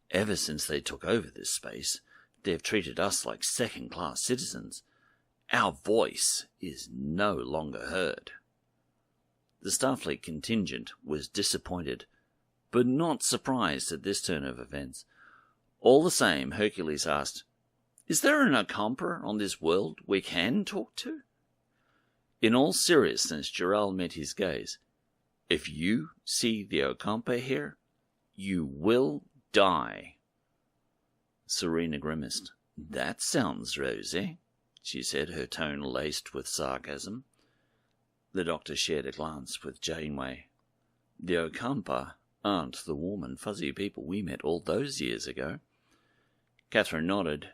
Ever since they took over this space, they have treated us like second-class citizens. Our voice is no longer heard. The Starfleet contingent was disappointed, but not surprised at this turn of events. All the same, Hercules asked, "Is there an Ocampa on this world we can talk to?" In all seriousness, Jural met his gaze. "If you see the Ocampa here, you will die." Serena grimaced. "That sounds rosy," she said, her tone laced with sarcasm. The Doctor shared a glance with Janeway. "The Ocampa aren't the warm and fuzzy people we met all those years ago." Catherine nodded.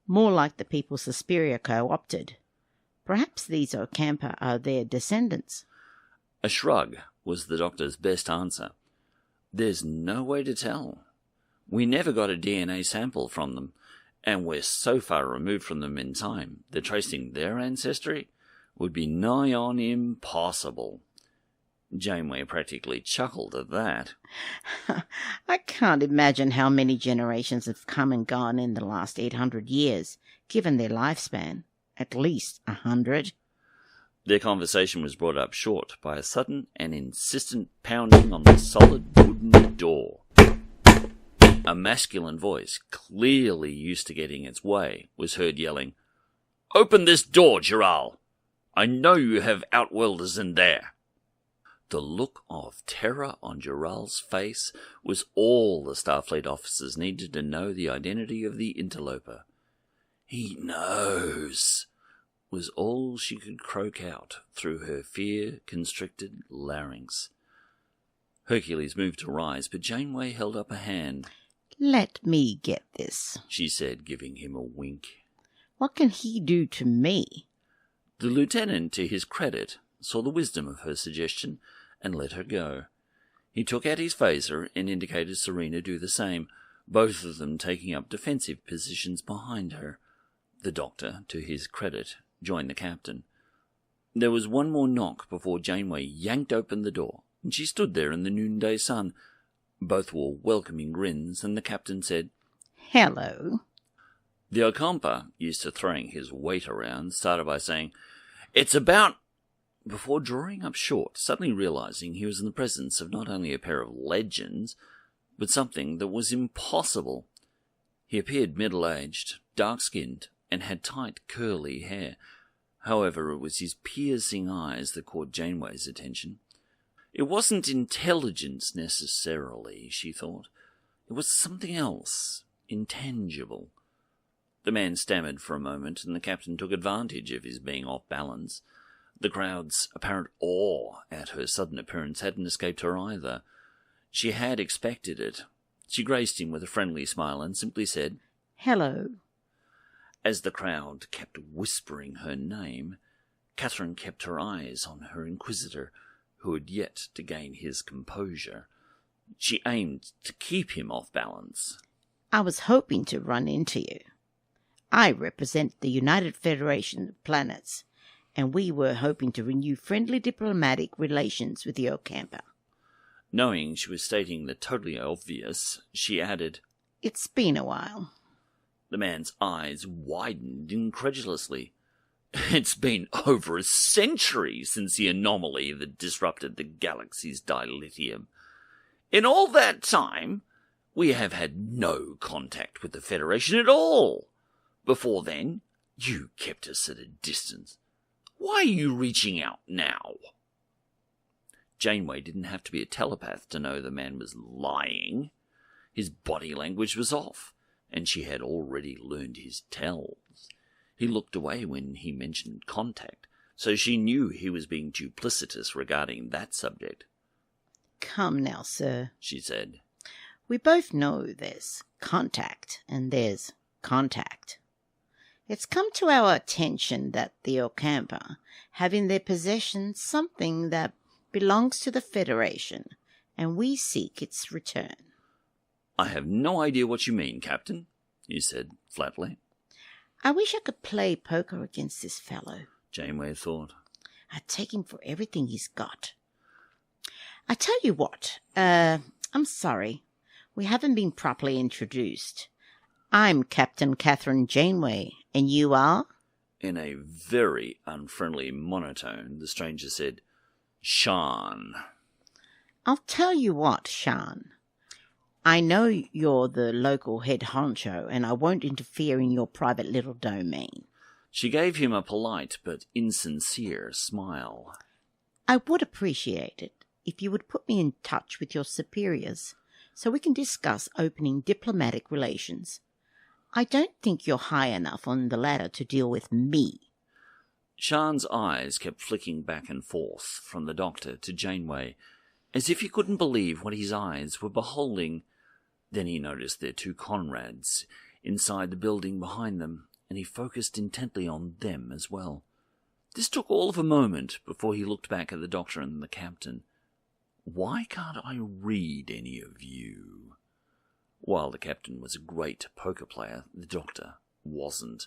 "More like the people Suspiria co-opted. Perhaps these Ocampa are their descendants." A shrug was the Doctor's best answer. "There's no way to tell. We never got a DNA sample from them, and we're so far removed from them in time that tracing their ancestry would be nigh on impossible." Janeway practically chuckled at that. "I can't imagine how many generations have come and gone in the last 800 years, given their lifespan. At least 100. Their conversation was brought up short by a sudden and insistent pounding on the solid wooden door. A masculine voice, clearly used to getting its way, was heard yelling, "Open this door, Jural! I know you have outworlders in there." The look of terror on Jural's face was all the Starfleet officers needed to know the identity of the interloper. "He knows," was all she could croak out through her fear-constricted larynx. Hercules moved to rise, but Janeway held up a hand. "Let me get this," she said, giving him a wink. "What can he do to me?" The lieutenant, to his credit, saw the wisdom of her suggestion and let her go. He took out his phaser and indicated Serena do the same, both of them taking up defensive positions behind her. The Doctor, to his credit, joined the captain. There was one more knock before Janeway yanked open the door, and she stood there in the noonday sun. Both wore welcoming grins, and the captain said, "Hello." The Ocampa, used to throwing his weight around, started by saying, "It's about—" before drawing up short, suddenly realizing he was in the presence of not only a pair of legends, but something that was impossible. He appeared middle-aged, dark-skinned, and had tight, curly hair. However, it was his piercing eyes that caught Janeway's attention. It wasn't intelligence necessarily, she thought. It was something else, intangible. The man stammered for a moment, and the captain took advantage of his being off balance. The crowd's apparent awe at her sudden appearance hadn't escaped her either. She had expected it. She graced him with a friendly smile and simply said, "Hello." As the crowd kept whispering her name, Catherine kept her eyes on her inquisitor, who had yet to gain his composure. She aimed to keep him off balance. "I was hoping to run into you. I represent the United Federation of Planets, and we were hoping to renew friendly diplomatic relations with the Ocampa." Knowing she was stating the totally obvious, she added, "It's been a while." The man's eyes widened incredulously. It's been over a century since the anomaly that disrupted the galaxy's dilithium. In all that time, we have had no contact with the Federation at all. Before then, you kept us at a distance. Why are you reaching out now? Janeway didn't have to be a telepath to know the man was lying. His body language was off, and she had already learned his tells. He looked away when he mentioned contact, so she knew he was being duplicitous regarding that subject. "Come now, sir," she said. "We both know there's contact and there's contact. It's come to our attention that the Ocampa have in their possession something that belongs to the Federation, and we seek its return." "I have no idea what you mean, Captain," he said flatly. "I wish I could play poker against this fellow," Janeway thought. "I'd take him for everything he's got. I tell you what, I'm sorry, we haven't been properly introduced. I'm Captain Catherine Janeway, and you are?" In a very unfriendly monotone, the stranger said, "Sean." "I'll tell you what, Sean. I know you're the local head honcho, and I won't interfere in your private little domain." She gave him a polite but insincere smile. "I would appreciate it if you would put me in touch with your superiors so we can discuss opening diplomatic relations. I don't think you're high enough on the ladder to deal with me." Sean's eyes kept flicking back and forth from the doctor to Janeway, as if he couldn't believe what his eyes were beholding. Then he noticed their two comrades inside the building behind them, and he focused intently on them as well. This took all of a moment before he looked back at the doctor and the captain. "Why can't I read any of you?" While the captain was a great poker player, the doctor wasn't.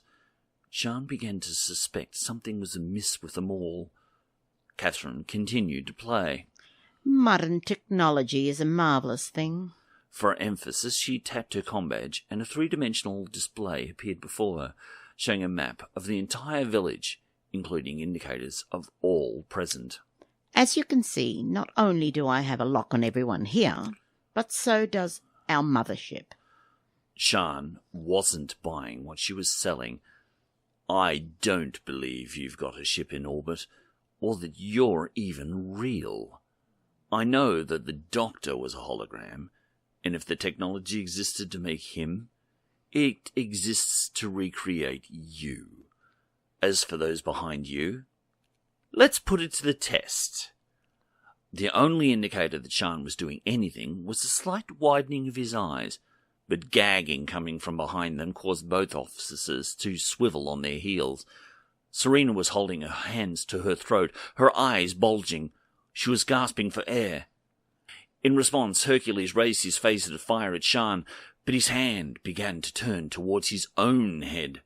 Sean began to suspect something was amiss with them all. Catherine continued to play. "Modern technology is a marvelous thing." For emphasis, she tapped her comm badge, and a three-dimensional display appeared before her, showing a map of the entire village, including indicators of all present. "As you can see, not only do I have a lock on everyone here, but so does our mothership." Sean wasn't buying what she was selling. "I don't believe you've got a ship in orbit, or that you're even real. I know that the Doctor was a hologram, and if the technology existed to make him, it exists to recreate you. As for those behind you, let's put it to the test." The only indicator that Sean was doing anything was a slight widening of his eyes, but gagging coming from behind them caused both officers to swivel on their heels. Serena was holding her hands to her throat, her eyes bulging. She was gasping for air. In response, Hercules raised his phaser to fire at Sean, but his hand began to turn towards his own head.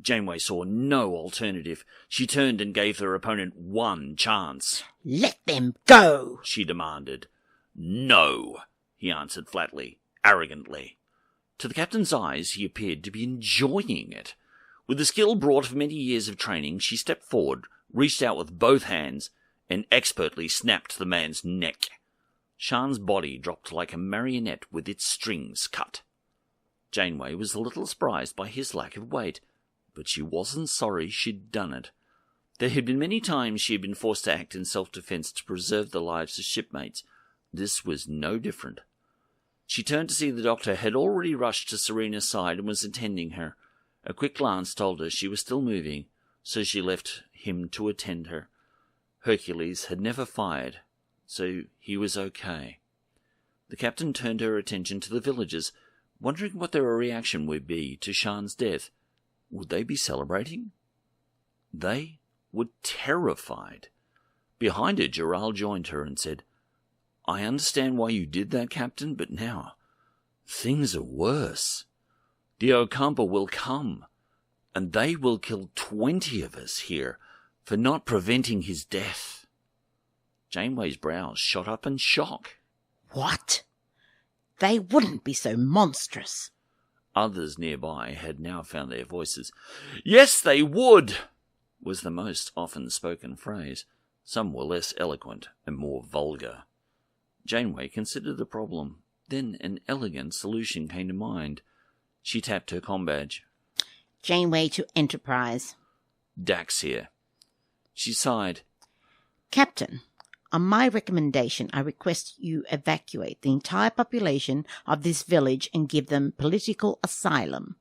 Janeway saw no alternative. She turned and gave her opponent one chance. "Let them go!" she demanded. "No," he answered flatly, arrogantly. To the captain's eyes, he appeared to be enjoying it. With the skill brought of many years of training, she stepped forward, reached out with both hands and expertly snapped the man's neck. Sian's body dropped like a marionette with its strings cut. Janeway was a little surprised by his lack of weight, but she wasn't sorry she'd done it. There had been many times she had been forced to act in self-defense to preserve the lives of shipmates. This was no different. She turned to see the doctor had already rushed to Serena's side and was attending her. A quick glance told her she was still moving, so she left him to attend her. Hercules had never fired, so he was okay. The captain turned her attention to the villagers, wondering what their reaction would be to Sian's death. Would they be celebrating? They were terrified. Behind her, Giral joined her and said, "I understand why you did that, Captain, but now things are worse. The Ocampa will come, and they will kill 20 of us here for not preventing his death." Janeway's brows shot up in shock. What? They wouldn't be so monstrous. Others nearby had now found their voices. "Yes, they would," was the most often spoken phrase. Some were less eloquent and more vulgar. Janeway considered the problem. Then an elegant solution came to mind. She tapped her comm badge. Janeway to Enterprise. "Dax here." She sighed. Captain, on my recommendation, I request you evacuate the entire population of this village and give them political asylum.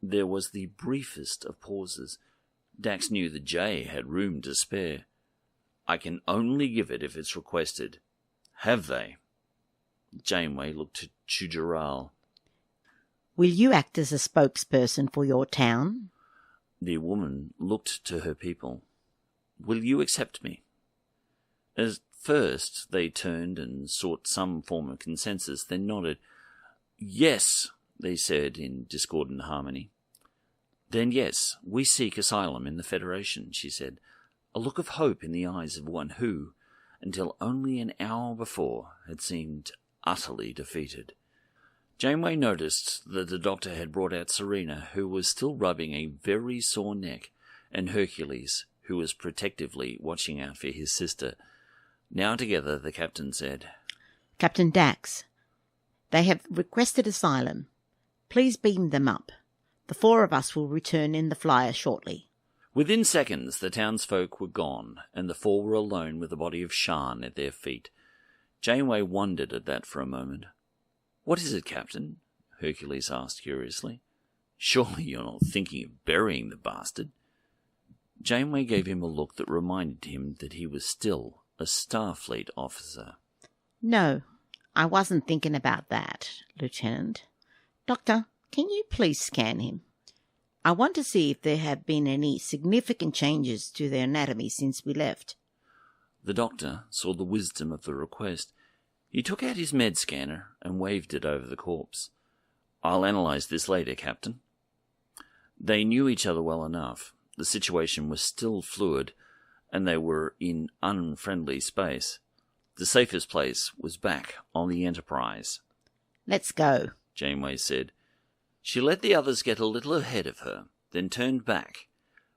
There was the briefest of pauses. Dax knew the J had room to spare. "I can only give it if it's requested. Have they?" Janeway looked to Giral. Will you act as a spokesperson for your town? The woman looked to her people. "Will you accept me?" At first they turned and sought some form of consensus, then nodded. "Yes," they said in discordant harmony. "Then yes, we seek asylum in the Federation," she said, a look of hope in the eyes of one who, until only an hour before, had seemed utterly defeated. Janeway noticed that the doctor had brought out Serena, who was still rubbing a very sore neck, and Hercules, who was protectively watching out for his sister. Now together, the captain said, Captain Dax, they have requested asylum. Please beam them up. The 4 of us will return in the flyer shortly. Within seconds, the townsfolk were gone, and the 4 were alone with the body of Sian at their feet. Janeway wondered at that for a moment. "What is it, Captain?" Hercules asked curiously. "Surely you're not thinking of burying the bastard?" Janeway gave him a look that reminded him that he was still a Starfleet officer. No, I wasn't thinking about that, Lieutenant. Doctor, can you please scan him? I want to see if there have been any significant changes to their anatomy since we left. The doctor saw the wisdom of the request. He took out his med scanner and waved it over the corpse. "I'll analyze this later, Captain." They knew each other well enough. The situation was still fluid, and they were in unfriendly space. The safest place was back on the Enterprise. Let's go, Janeway said. She let the others get a little ahead of her, then turned back,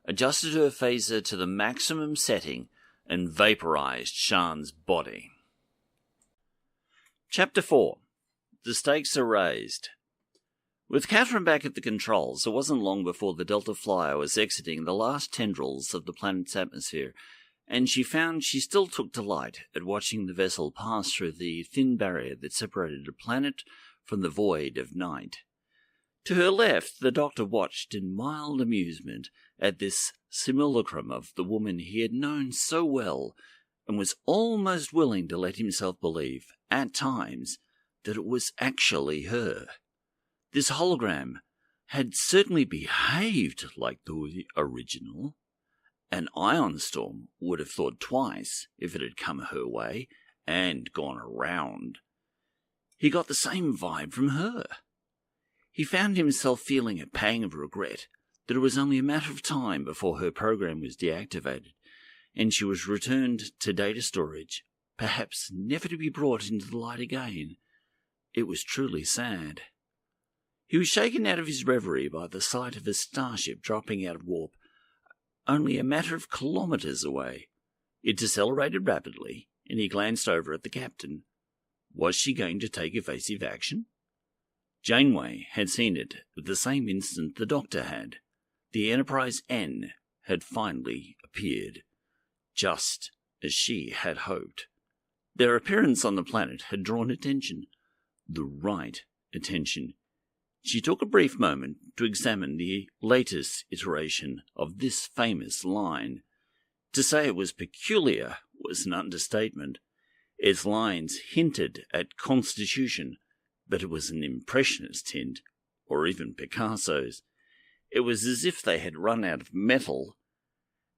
adjusted her phaser to the maximum setting, and vaporized Sian's body. Chapter 4. The stakes are raised. With Catherine back at the controls, it wasn't long before the Delta Flyer was exiting the last tendrils of the planet's atmosphere, and she found she still took delight at watching the vessel pass through the thin barrier that separated the planet from the void of night. To her left, the doctor watched in mild amusement at this simulacrum of the woman he had known so well, and was almost willing to let himself believe, at times, that it was actually her. This hologram had certainly behaved like the original. An ion storm would have thought twice if it had come her way and gone around. He got the same vibe from her. He found himself feeling a pang of regret that it was only a matter of time before her program was deactivated, and she was returned to data storage, perhaps never to be brought into the light again. It was truly sad. He was shaken out of his reverie by the sight of a starship dropping out of warp. only a matter of kilometres away. It decelerated rapidly, and he glanced over at the captain. Was she going to take evasive action? Janeway had seen it at the same instant the Doctor had. The Enterprise-N had finally appeared, just as she had hoped. Their appearance on the planet had drawn attention, the right attention. She took a brief moment to examine the latest iteration of this famous line. To say it was peculiar was an understatement. Its lines hinted at Constitution, but it was an Impressionist hint, or even Picasso's. It was as if they had run out of metal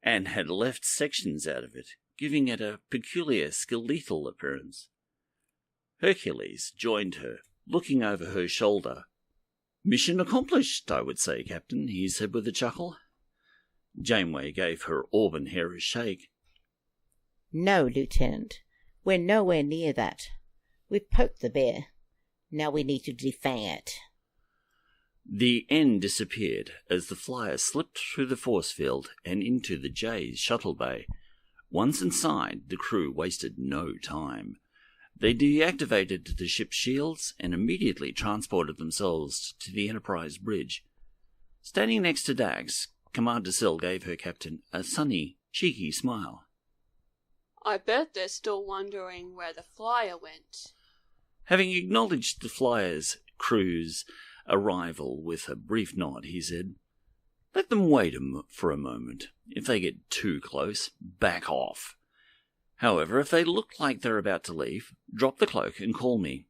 and had left sections out of it, giving it a peculiar skeletal appearance. Hercules joined her, looking over her shoulder. "Mission accomplished, I would say, Captain," he said with a chuckle. Janeway gave her auburn hair a shake. "No, Lieutenant. We're nowhere near that. We've poked the bear. Now we need to defang it." The N disappeared as the flyer slipped through the force field and into the J's shuttle bay. Once inside, the crew wasted no time. They deactivated the ship's shields and immediately transported themselves to the Enterprise bridge. Standing next to Dax, Commander Sill gave her captain a sunny, cheeky smile. I bet they're still wondering where the flyer went. Having acknowledged the flyer's crew's arrival with a brief nod, he said, "Let them wait for a moment. If they get too close, back off. However, if they look like they're about to leave, drop the cloak and call me.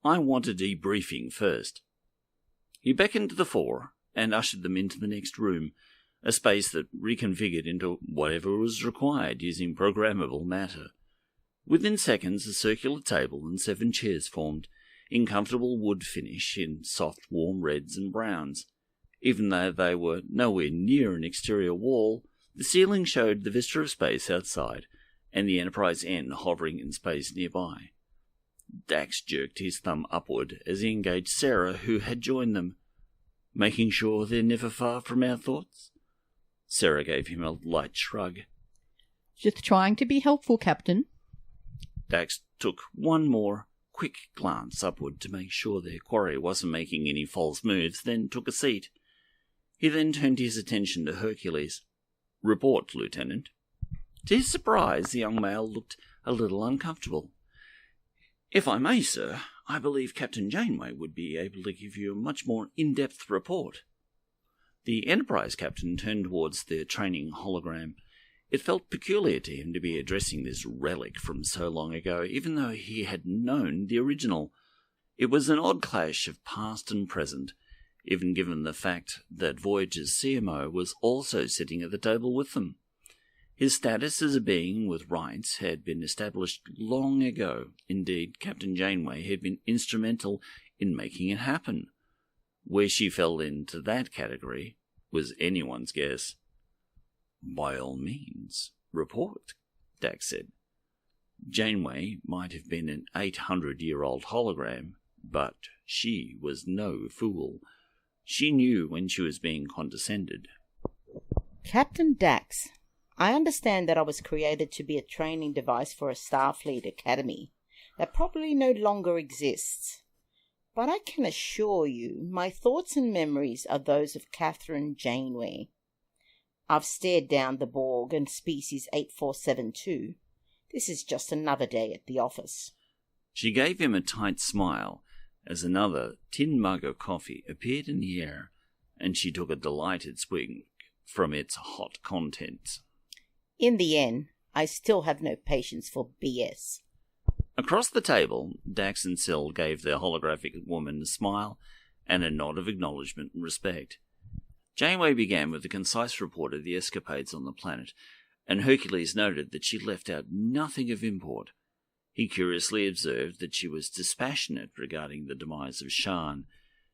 I want a debriefing first." He beckoned to the four and ushered them into the next room, a space that reconfigured into whatever was required using programmable matter. Within seconds, a circular table and 7 chairs formed, in comfortable wood finish in soft, warm reds and browns. Even though they were nowhere near an exterior wall, the ceiling showed the vista of space outside, and the Enterprise-N hovering in space nearby. Dax jerked his thumb upward as he engaged Sarah, who had joined them. "Making sure they're never far from our thoughts?" Sarah gave him a light shrug. "Just trying to be helpful, Captain." Dax took one more quick glance upward to make sure their quarry wasn't making any false moves, then took a seat. He then turned his attention to Hercules. "Report, Lieutenant." To his surprise, the young male looked a little uncomfortable. "If I may, sir, I believe Captain Janeway would be able to give you a much more in-depth report." The Enterprise captain turned towards the training hologram. It felt peculiar to him to be addressing this relic from so long ago, even though he had known the original. It was an odd clash of past and present, even given the fact that Voyager's CMO was also sitting at the table with them. His status as a being with rights had been established long ago. Indeed, Captain Janeway had been instrumental in making it happen. Where she fell into that category was anyone's guess. "By all means, report," Dax said. Janeway might have been an 800-year-old hologram, but she was no fool. She knew when she was being condescended. "Captain Dax, I understand that I was created to be a training device for a Starfleet academy that probably no longer exists. But I can assure you my thoughts and memories are those of Catherine Janeway. I've stared down the Borg and species 8472. This is just another day at the office." She gave him a tight smile as another tin mug of coffee appeared in the air, and she took a delighted swig from its hot contents. "In the end, I still have no patience for BS." Across the table, Dax and Sill gave their holographic woman a smile and a nod of acknowledgement and respect. Janeway began with a concise report of the escapades on the planet, and Hercules noted that she left out nothing of import. He curiously observed that she was dispassionate regarding the demise of Shan.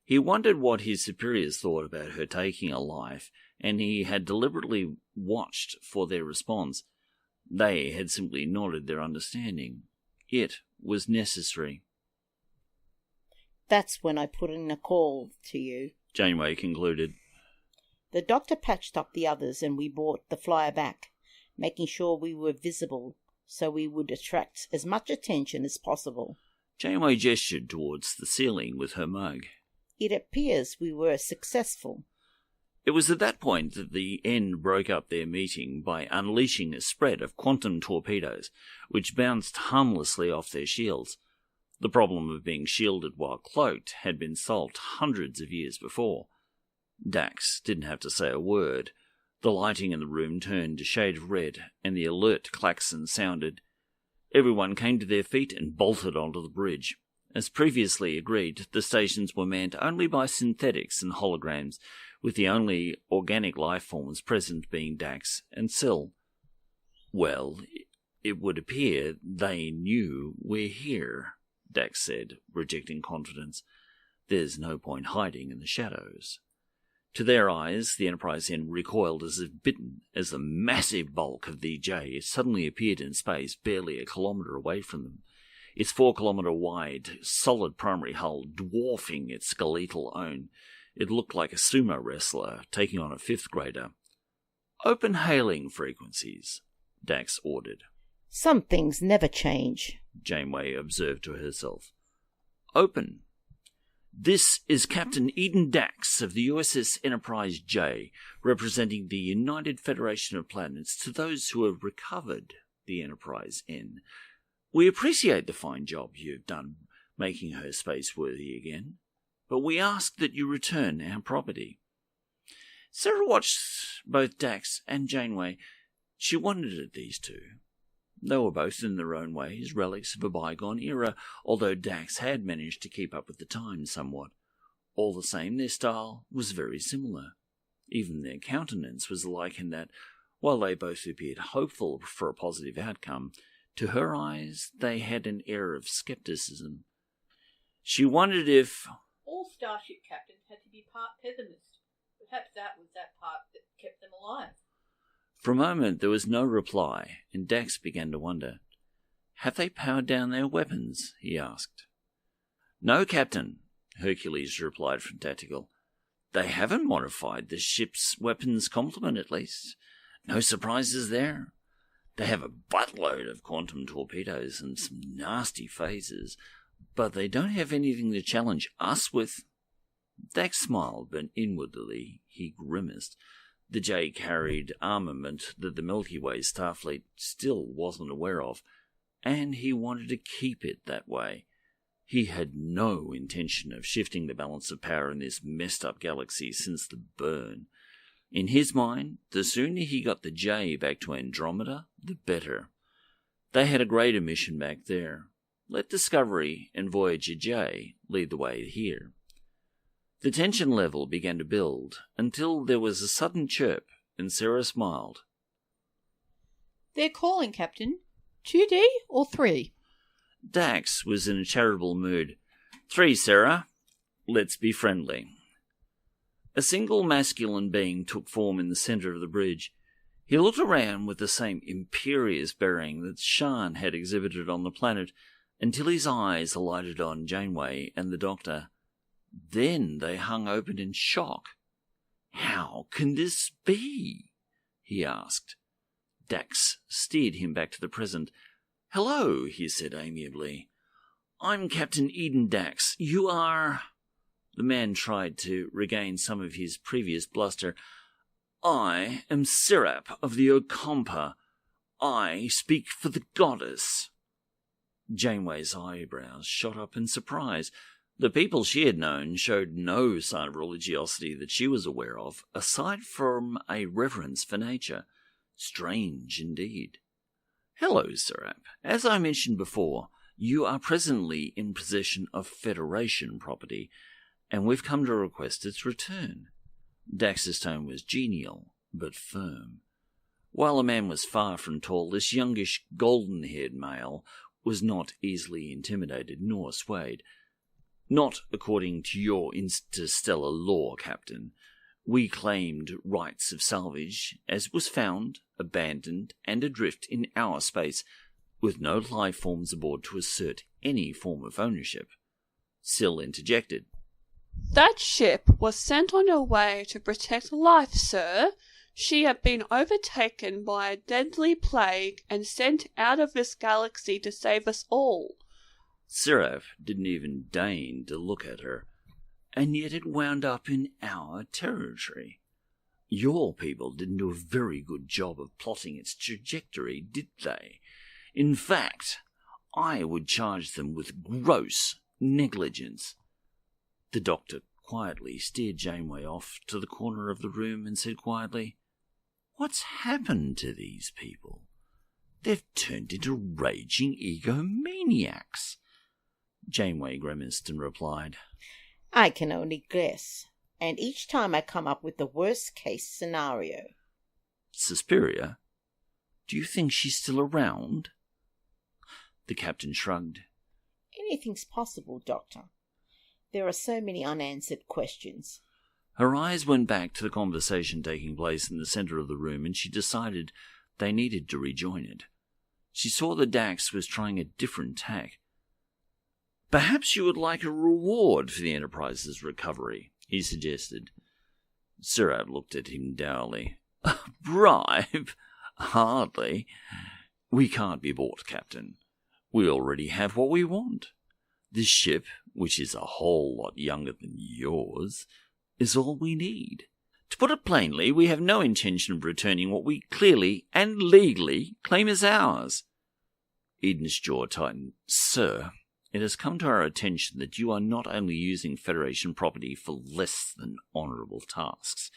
He wondered what his superiors thought about her taking a life, and he had deliberately watched for their response. They had simply nodded their understanding. It was necessary. "That's when I put in a call to you," Janeway concluded. The doctor patched up the others and we brought the flyer back, making sure we were visible so we would attract as much attention as possible. Janeway gestured towards the ceiling with her mug. It appears we were successful. It was at that point that the N broke up their meeting by unleashing a spread of quantum torpedoes, which bounced harmlessly off their shields. The problem of being shielded while cloaked had been solved hundreds of years before. Dax didn't have to say a word. The lighting in the room turned a shade of red, and the alert klaxon sounded. Everyone came to their feet and bolted onto the bridge. As previously agreed, the stations were manned only by synthetics and holograms, with the only organic life forms present being Dax and Syl. Well, it would appear they knew we're here, Dax said, rejecting confidence. There's no point hiding in the shadows. To their eyes, the Enterprise N recoiled as if bitten, as the massive bulk of the J suddenly appeared in space barely a kilometre away from them, its 4-kilometre-wide, solid primary hull dwarfing its skeletal own. It looked like a sumo wrestler taking on a fifth-grader. "Open hailing frequencies," Dax ordered. "Some things never change," Janeway observed to herself. "Open. This is Captain Eden Dax of the USS Enterprise-J, representing the United Federation of Planets to those who have recovered the Enterprise N. We appreciate the fine job you've done making her space-worthy again, but we ask that you return our property." Sarah watched both Dax and Janeway. She wondered at these two. They were both, in their own ways, relics of a bygone era, although Dax had managed to keep up with the times somewhat. All the same, their style was very similar. Even their countenance was alike in that, while they both appeared hopeful for a positive outcome, to her eyes they had an air of skepticism. She wondered if all starship captains had to be part pessimist. Perhaps that was that part that kept them alive. For a moment there was no reply, and Dax began to wonder. "Have they powered down their weapons?" he asked. "No, Captain," Hercules replied from Tactical. "They haven't modified the ship's weapons complement, at least. No surprises there. They have a buttload of quantum torpedoes and some nasty phasers, but they don't have anything to challenge us with." Dax smiled, but inwardly he grimaced. The J carried armament that the Milky Way Starfleet still wasn't aware of, and he wanted to keep it that way. He had no intention of shifting the balance of power in this messed-up galaxy since the burn. In his mind, the sooner he got the J back to Andromeda, the better. They had a greater mission back there. Let Discovery and Voyager J lead the way here. The tension level began to build, until there was a sudden chirp, and Sarah smiled. "They're calling, Captain. 2D or 3? Dax was in a charitable mood. 3, Sarah. Let's be friendly." A single masculine being took form in the centre of the bridge. He looked around with the same imperious bearing that Shan had exhibited on the planet, until his eyes alighted on Janeway and the Doctor. Then they hung open in shock. "How can this be?" he asked. Dax steered him back to the present. "Hello," he said amiably. "I'm Captain Eden Dax. You are—" The man tried to regain some of his previous bluster. "I am Serap of the Ocampa. I speak for the goddess." Janeway's eyebrows shot up in surprise. The people she had known showed no sign of religiosity that she was aware of, aside from a reverence for nature. Strange indeed. "Hello, Serap. As I mentioned before, you are presently in possession of Federation property, and we've come to request its return." Dax's tone was genial, but firm. While the man was far from tall, this youngish, golden-haired male was not easily intimidated nor swayed. "Not according to your interstellar law, Captain. We claimed rights of salvage, as was found, abandoned, and adrift in our space, with no life forms aboard to assert any form of ownership." Syl interjected. That ship was sent on her way to protect life, sir. She had been overtaken by a deadly plague and sent out of this galaxy to save us all. Seraph didn't even deign to look at her, and yet it wound up in our territory. Your people didn't do a very good job of plotting its trajectory, did they? In fact, I would charge them with gross negligence. The doctor quietly steered Janeway off to the corner of the room and said quietly, "What's happened to these people? They've turned into raging egomaniacs." Janeway grimaced and replied, I can only guess, and each time I come up with the worst-case scenario. "Suspiria? Do you think she's still around?" The captain shrugged. Anything's possible, Doctor. There are so many unanswered questions. Her eyes went back to the conversation taking place in the centre of the room, and she decided they needed to rejoin it. She saw that Dax was trying a different tack. "Perhaps you would like a reward for the Enterprise's recovery," he suggested. Surab looked at him dourly. "A bribe? Hardly. We can't be bought, Captain. We already have what we want. This ship, which is a whole lot younger than yours, is all we need. To put it plainly, we have no intention of returning what we clearly and legally claim as ours." Eden's jaw tightened. "Sir, it has come to our attention that you are not only using Federation property for less than honourable tasks,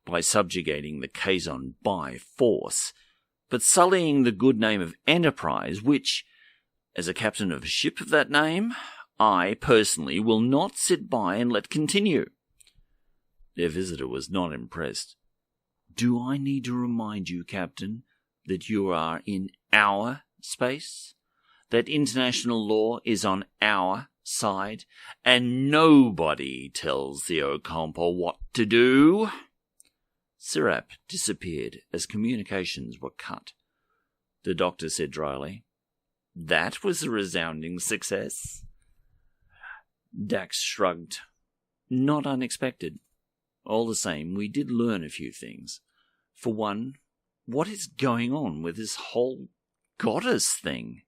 by subjugating the Kazon by force, but sullying the good name of Enterprise, which, as a captain of a ship of that name, I personally will not sit by and let continue." Their visitor was not impressed. "Do I need to remind you, Captain, that you are in our space? That international law is on our side, and nobody tells the Ocampa what to do?" Sirap disappeared as communications were cut. The doctor said dryly, "That was a resounding success." Dax shrugged. "Not unexpected. All the same, we did learn a few things. For one, what is going on with this whole goddess thing?"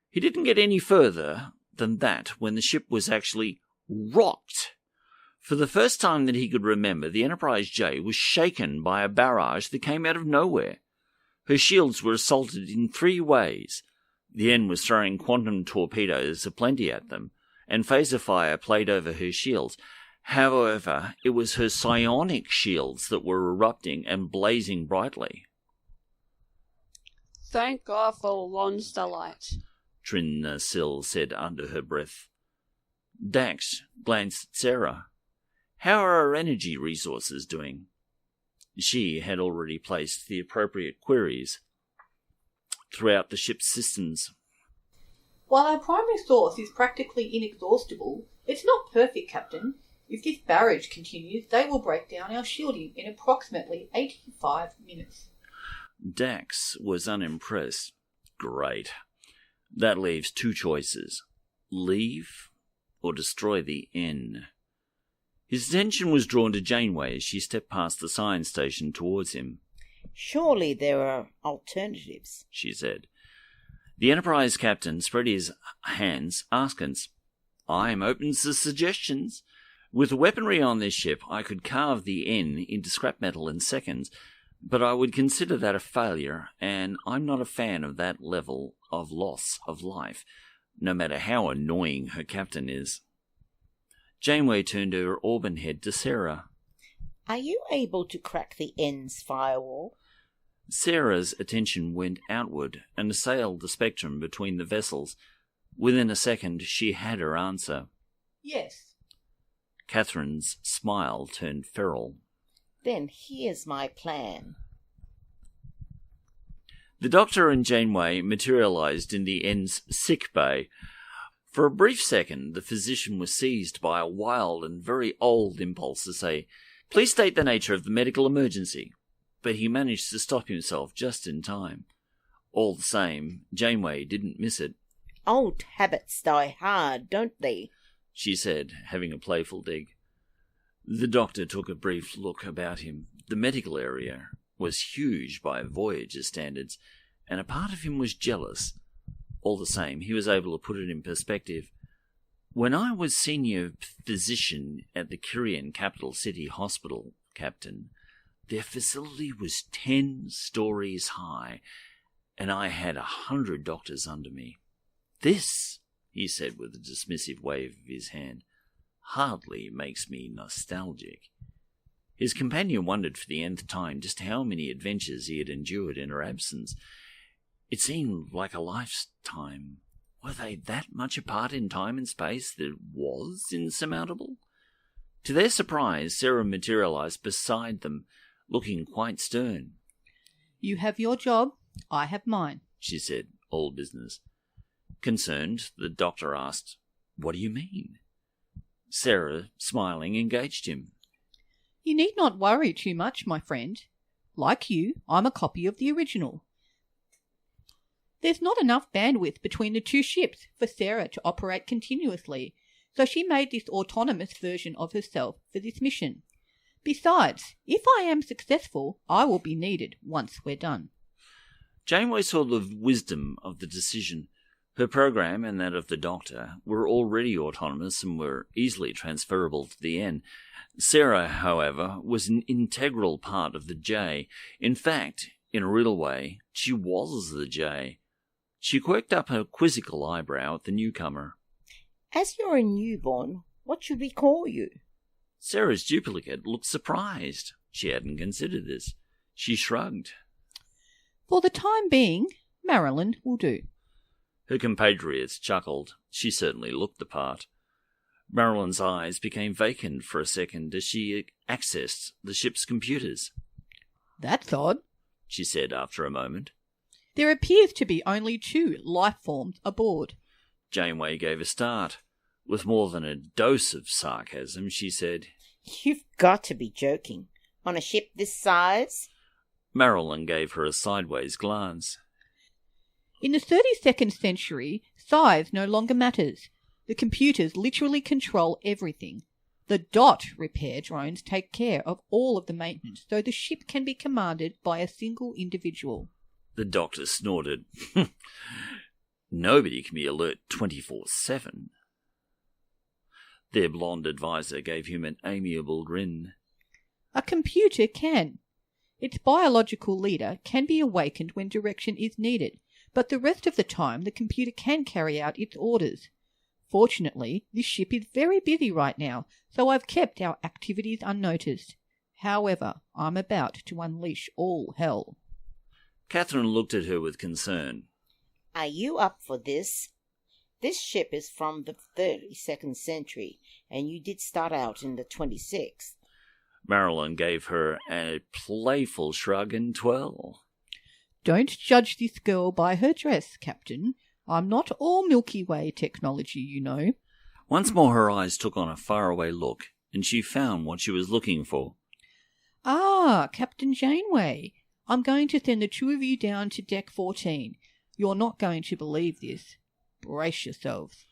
He didn't get any further than that when the ship was actually rocked. For the first time that he could remember, the Enterprise-J was shaken by a barrage that came out of nowhere. Her shields were assaulted in 3 ways. The N was throwing quantum torpedoes aplenty at them, and phaser fire played over her shields. However, it was her psionic shields that were erupting and blazing brightly. "Thank God for Lon's light," Trin Sill said under her breath. Dax glanced at Sarah. "How are our energy resources doing?" She had already placed the appropriate queries throughout the ship's systems. While our primary source is practically inexhaustible, it's not perfect, Captain. If this barrage continues, they will break down our shielding in approximately 85 minutes. Dax was unimpressed. Great. That leaves 2 choices. Leave or destroy the N. His attention was drawn to Janeway as she stepped past the science station towards him. Surely there are alternatives, she said. The Enterprise captain spread his hands askance. "I'm open to suggestions. With the weaponry on this ship, I could carve the N into scrap metal in seconds, but I would consider that a failure, and I'm not a fan of that level of loss of life, no matter how annoying her captain is." Janeway turned her auburn head to Sarah. Are you able to crack the N's firewall? Sarah's attention went outward and assailed the spectrum between the vessels. Within a second, she had her answer. Yes. Catherine's smile turned feral. Then here's my plan. The doctor and Janeway materialized in the N's sick bay. For a brief second, the physician was seized by a wild and very old impulse to say, "Please state the nature of the medical emergency." But he managed to stop himself just in time. All the same, Janeway didn't miss it. Old habits die hard, don't they? she said, having a playful dig. The doctor took a brief look about him. The medical area was huge by Voyager standards, and a part of him was jealous. All the same, he was able to put it in perspective. When I was senior physician at the Kyrian Capital City Hospital, Captain, their facility was 10 stories high, and I had 100 doctors under me. This, he said with a dismissive wave of his hand, hardly makes me nostalgic. His companion wondered for the nth time just how many adventures he had endured in her absence. It seemed like a lifetime. Were they that much apart in time and space that it was insurmountable? To their surprise, Sarah materialized beside them, looking quite stern. You have your job, I have mine, she said, all business. Concerned, the doctor asked, What do you mean? Sarah, smiling, engaged him. You need not worry too much, my friend. Like you, I'm a copy of the original. There's not enough bandwidth between the two ships for Sarah to operate continuously, so she made this autonomous version of herself for this mission. Besides, if I am successful, I will be needed once we're done. Janeway saw the wisdom of the decision. Her program and that of the Doctor were already autonomous and were easily transferable to the N. Sarah, however, was an integral part of the J. In fact, in a real way, she was the J. She quirked up her quizzical eyebrow at the newcomer. As you're a newborn, what should we call you? Sarah's duplicate looked surprised. She hadn't considered this. She shrugged. For the time being, Marilyn will do. Her compatriots chuckled. She certainly looked the part. Marilyn's eyes became vacant for a second as she accessed the ship's computers. That's odd, she said after a moment. There appears to be only 2 life forms aboard. Janeway gave a start. With more than a dose of sarcasm, she said, You've got to be joking. On a ship this size? Marilyn gave her a sideways glance. In the 32nd century, size no longer matters. The computers literally control everything. The DOT repair drones take care of all of the maintenance, so the ship can be commanded by a single individual. The doctor snorted. Nobody can be alert 24/7. Their blonde advisor gave him an amiable grin. A computer can. Its biological leader can be awakened when direction is needed, but the rest of the time the computer can carry out its orders. Fortunately, this ship is very busy right now, so I've kept our activities unnoticed. However, I'm about to unleash all hell. Catherine looked at her with concern. Are you up for this? This ship is from the 32nd century, and you did start out in the 26th. Marilyn gave her a playful shrug and twirl. Don't judge this girl by her dress, Captain. I'm not all Milky Way technology, you know. Once more her eyes took on a faraway look, and she found what she was looking for. Ah, Captain Janeway. I'm going to send the 2 of you down to Deck 14. You're not going to believe this. Brace yourselves.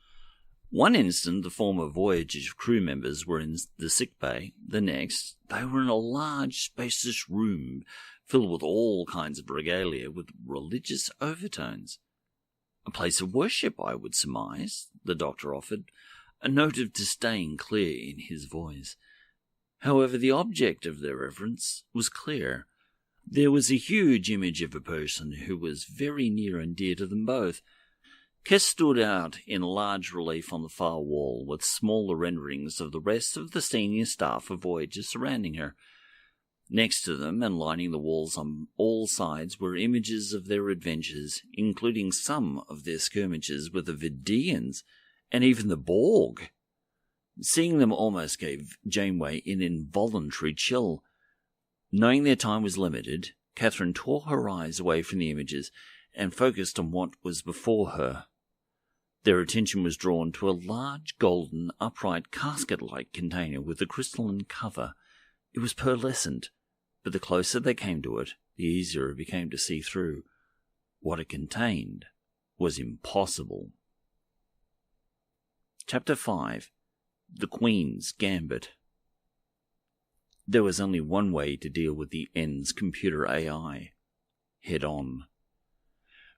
One instant, the former Voyager crew members were in the sick bay. The next, they were in a large, spacious room filled with all kinds of regalia with religious overtones. A place of worship, I would surmise, the doctor offered, a note of disdain clear in his voice. However, the object of their reverence was clear. There was a huge image of a person who was very near and dear to them both. Kess stood out in large relief on the far wall, with smaller renderings of the rest of the senior staff of Voyager surrounding her. Next to them, and lining the walls on all sides, were images of their adventures, including some of their skirmishes with the Vidians, and even the Borg. Seeing them almost gave Janeway an involuntary chill. Knowing their time was limited, Catherine tore her eyes away from the images and focused on what was before her. Their attention was drawn to a large, golden, upright, casket-like container with a crystalline cover. It was pearlescent, but the closer they came to it, the easier it became to see through. What it contained was impossible. Chapter 5. The Queen's Gambit. There was only one way to deal with the N's computer AI. Head on.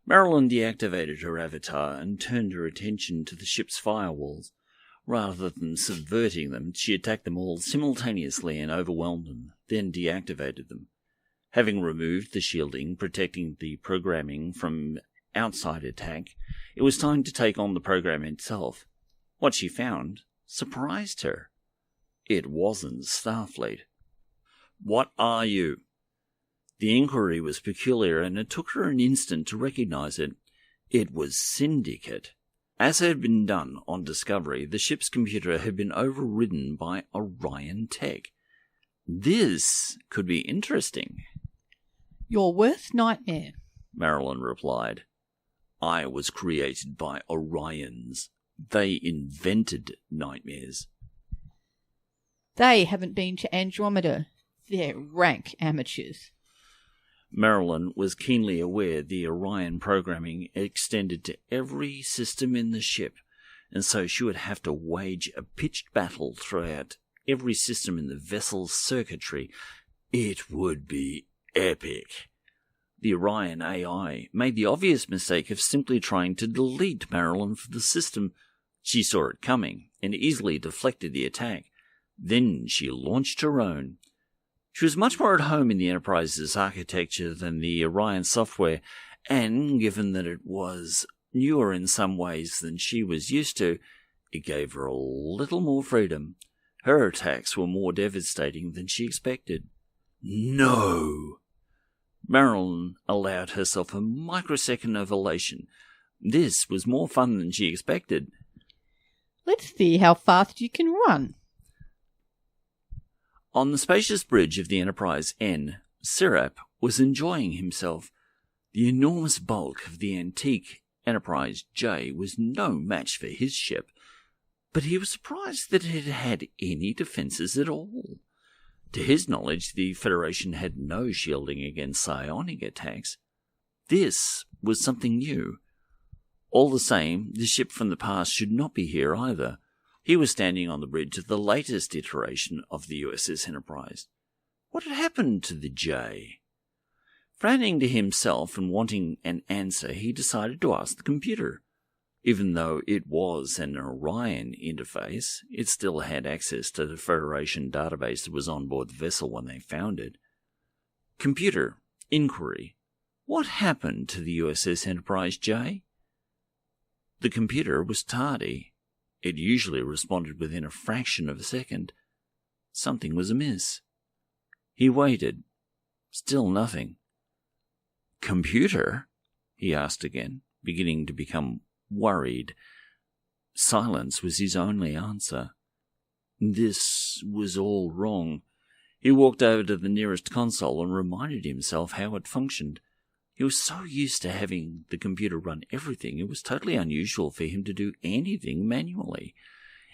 Marilyn deactivated her avatar and turned her attention to the ship's firewalls. Rather than subverting them, she attacked them all simultaneously and overwhelmed them, then deactivated them. Having removed the shielding protecting the programming from outside attack, it was time to take on the program itself. What she found surprised her. It wasn't Starfleet. "What are you?" The inquiry was peculiar, and it took her an instant to recognize it. It was Syndicate. As had been done on Discovery, the ship's computer had been overridden by Orion tech. This could be interesting. "Your worst nightmare," Marilyn replied. "I was created by Orions. They invented nightmares." "They haven't been to Andromeda. They're rank amateurs." Marilyn was keenly aware the Orion programming extended to every system in the ship, and so she would have to wage a pitched battle throughout every system in the vessel's circuitry. It would be epic. The Orion AI made the obvious mistake of simply trying to delete Marilyn from the system. She saw it coming and easily deflected the attack. Then she launched her own. She was much more at home in the Enterprise's architecture than the Orion software, and given that it was newer in some ways than she was used to, it gave her a little more freedom. Her attacks were more devastating than she expected. No! Marilyn allowed herself a microsecond of elation. This was more fun than she expected. "Let's see how fast you can run." On the spacious bridge of the Enterprise N, Sirap was enjoying himself. The enormous bulk of the antique Enterprise-J was no match for his ship, but he was surprised that it had any defences at all. To his knowledge, the Federation had no shielding against psionic attacks. This was something new. All the same, the ship from the past should not be here either. He was standing on the bridge of the latest iteration of the USS Enterprise. What had happened to the J? Frowning to himself and wanting an answer, he decided to ask the computer. Even though it was an Orion interface, it still had access to the Federation database that was on board the vessel when they found it. Computer, inquiry. What happened to the USS Enterprise-J? The computer was tardy. It usually responded within a fraction of a second. Something was amiss. He waited. Still nothing. "Computer?" he asked again, beginning to become worried. Silence was his only answer. This was all wrong. He walked over to the nearest console and reminded himself how it functioned. He was so used to having the computer run everything, it was totally unusual for him to do anything manually.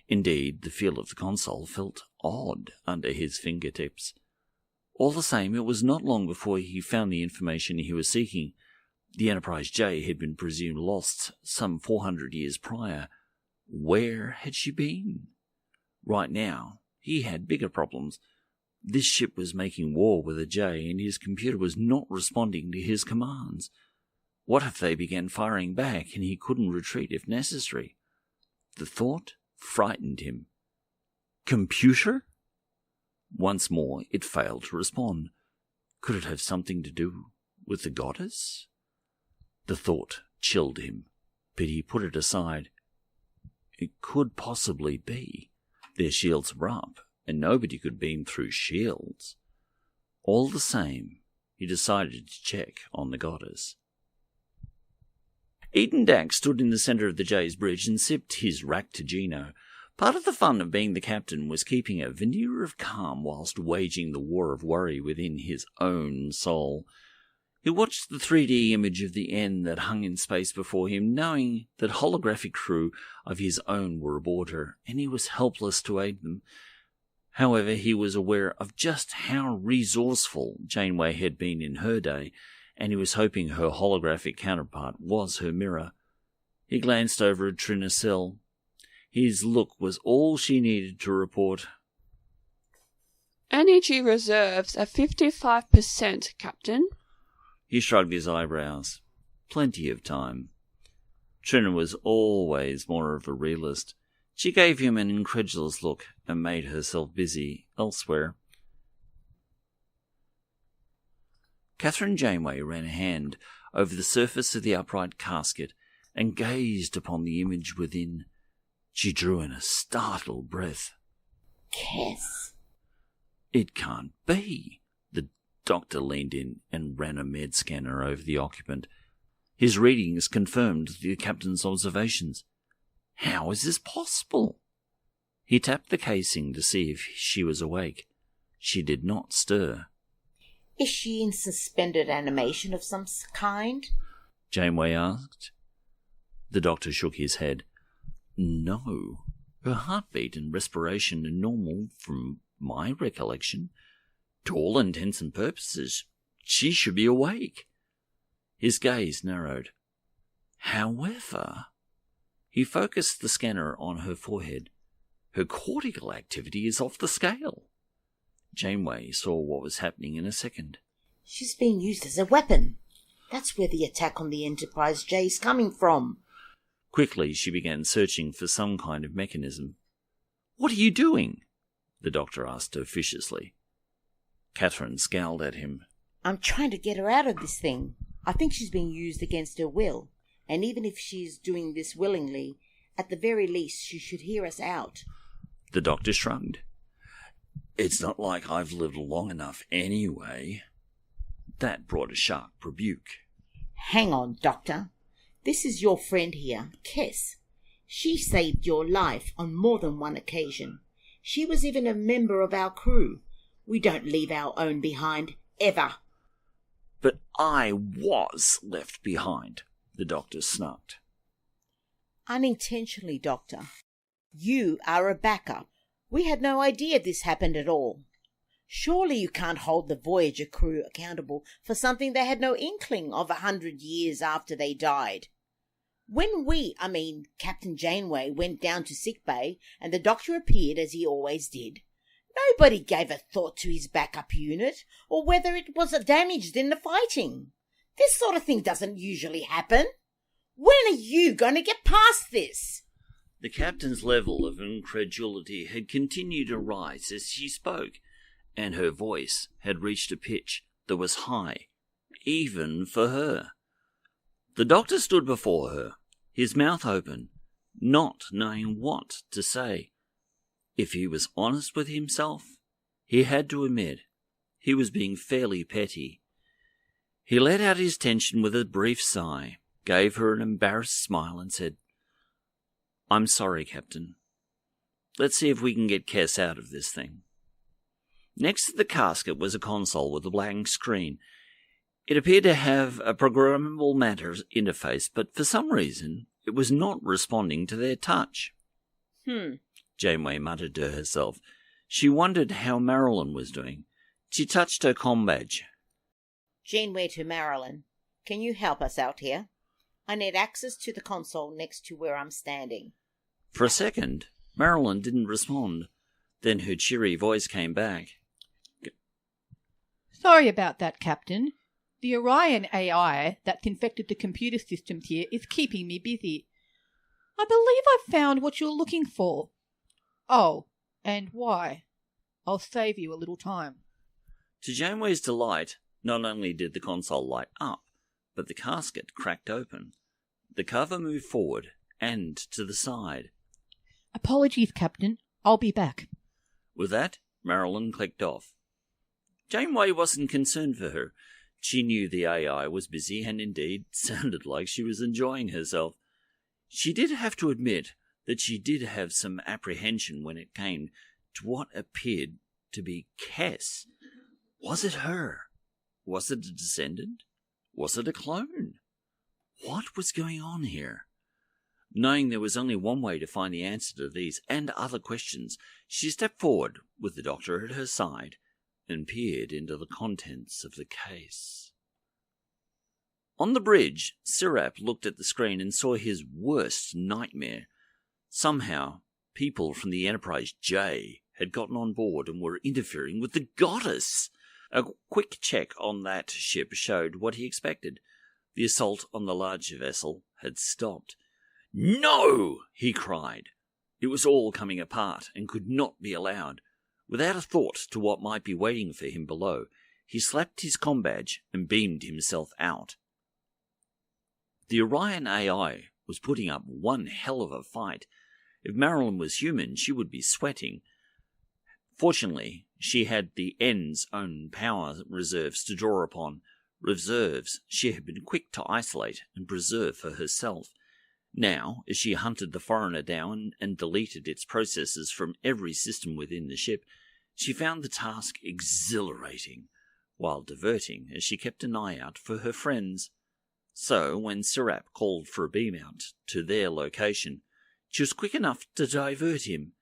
Indeed, the feel of the console felt odd under his fingertips. All the same, it was not long before he found the information he was seeking. The Enterprise-J had been presumed lost some 400 years prior. Where had she been? Right now, he had bigger problems. This ship was making war with a J, and his computer was not responding to his commands. What if they began firing back and he couldn't retreat if necessary? The thought frightened him. Computer? Once more, it failed to respond. Could it have something to do with the goddess? The thought chilled him, but he put it aside. It could possibly be. Their shields were up, and nobody could beam through shields. All the same, he decided to check on the goddess. Eden Dax stood in the centre of the J's bridge and sipped his Ractigino. Part of the fun of being the captain was keeping a veneer of calm whilst waging the war of worry within his own soul. He watched the 3D image of the N that hung in space before him, knowing that holographic crew of his own were aboard her, and he was helpless to aid them. However, he was aware of just how resourceful Janeway had been in her day, and he was hoping her holographic counterpart was her mirror. He glanced over at Trinacel. His look was all she needed to report. Energy reserves are 55%, Captain. He shrugged his eyebrows. Plenty of time. Trina was always more of a realist. She gave him an incredulous look and made herself busy elsewhere. Catherine Janeway ran a hand over the surface of the upright casket and gazed upon the image within. She drew in a startled breath. Kes. It can't be. The doctor leaned in and ran a med scanner over the occupant. His readings confirmed the captain's observations. How is this possible? He tapped the casing to see if she was awake. She did not stir. Is she in suspended animation of some kind? Janeway asked. The doctor shook his head. No. Her heartbeat and respiration are normal from my recollection. To all intents and purposes, she should be awake. His gaze narrowed. However, he focused the scanner on her forehead. Her cortical activity is off the scale. Janeway saw what was happening in a second. She's being used as a weapon. That's where the attack on the Enterprise-J is coming from. Quickly, she began searching for some kind of mechanism. What are you doing? The doctor asked her viciously. Catherine scowled at him. I'm trying to get her out of this thing. I think she's being used against her will. And even if she's doing this willingly, at the very least she should hear us out. The doctor shrugged. It's not like I've lived long enough anyway. That brought a sharp rebuke. Hang on, Doctor. This is your friend here, Kes. She saved your life on more than one occasion. She was even a member of our crew. We don't leave our own behind, ever. But I was left behind, the doctor snuffed. Unintentionally, Doctor. You are a backup. We had no idea this happened at all. Surely you can't hold the Voyager crew accountable for something they had no inkling of 100 years after they died. When Captain Janeway went down to sickbay and the Doctor appeared as he always did, nobody gave a thought to his backup unit or whether it was damaged in the fighting. This sort of thing doesn't usually happen. When are you going to get past this? The captain's level of incredulity had continued to rise as she spoke, and her voice had reached a pitch that was high, even for her. The doctor stood before her, his mouth open, not knowing what to say. If he was honest with himself, he had to admit he was being fairly petty. He let out his tension with a brief sigh, gave her an embarrassed smile and said, I'm sorry, Captain. Let's see if we can get Kes out of this thing. Next to the casket was a console with a blank screen. It appeared to have a programmable matter interface, but for some reason it was not responding to their touch. Janeway muttered to herself. She wondered how Marilyn was doing. She touched her comm badge. Janeway to Marilyn. Can you help us out here? I need access to the console next to where I'm standing. For a second, Marilyn didn't respond. Then her cheery voice came back. Sorry about that, Captain. The Orion AI that infected the computer systems here is keeping me busy. I believe I've found what you're looking for. Oh, and why? I'll save you a little time. To Janeway's delight, not only did the console light up, but the casket cracked open. The cover moved forward and to the side. Apologies, Captain. I'll be back. With that, Marilyn clicked off. Janeway wasn't concerned for her. She knew the AI was busy and indeed sounded like she was enjoying herself. She did have to admit that she did have some apprehension when it came to what appeared to be Kes. Was it her? Was it a descendant? Was it a clone? What was going on here? Knowing there was only one way to find the answer to these and other questions, she stepped forward with the doctor at her side and peered into the contents of the case. On the bridge, Sirap looked at the screen and saw his worst nightmare. Somehow, people from the Enterprise-J had gotten on board and were interfering with the goddess. A quick check on that ship showed what he expected. The assault on the larger vessel had stopped. "No!" he cried. It was all coming apart and could not be allowed. Without a thought to what might be waiting for him below, he slapped his comm badge and beamed himself out. The Orion AI was putting up one hell of a fight. If Marilyn was human, she would be sweating. Fortunately, she had the N's own power reserves to draw upon, reserves she had been quick to isolate and preserve for herself. Now, as she hunted the foreigner down and deleted its processes from every system within the ship, she found the task exhilarating, while diverting as she kept an eye out for her friends. So, when Sirap called for a beam-out to their location, she was quick enough to divert him.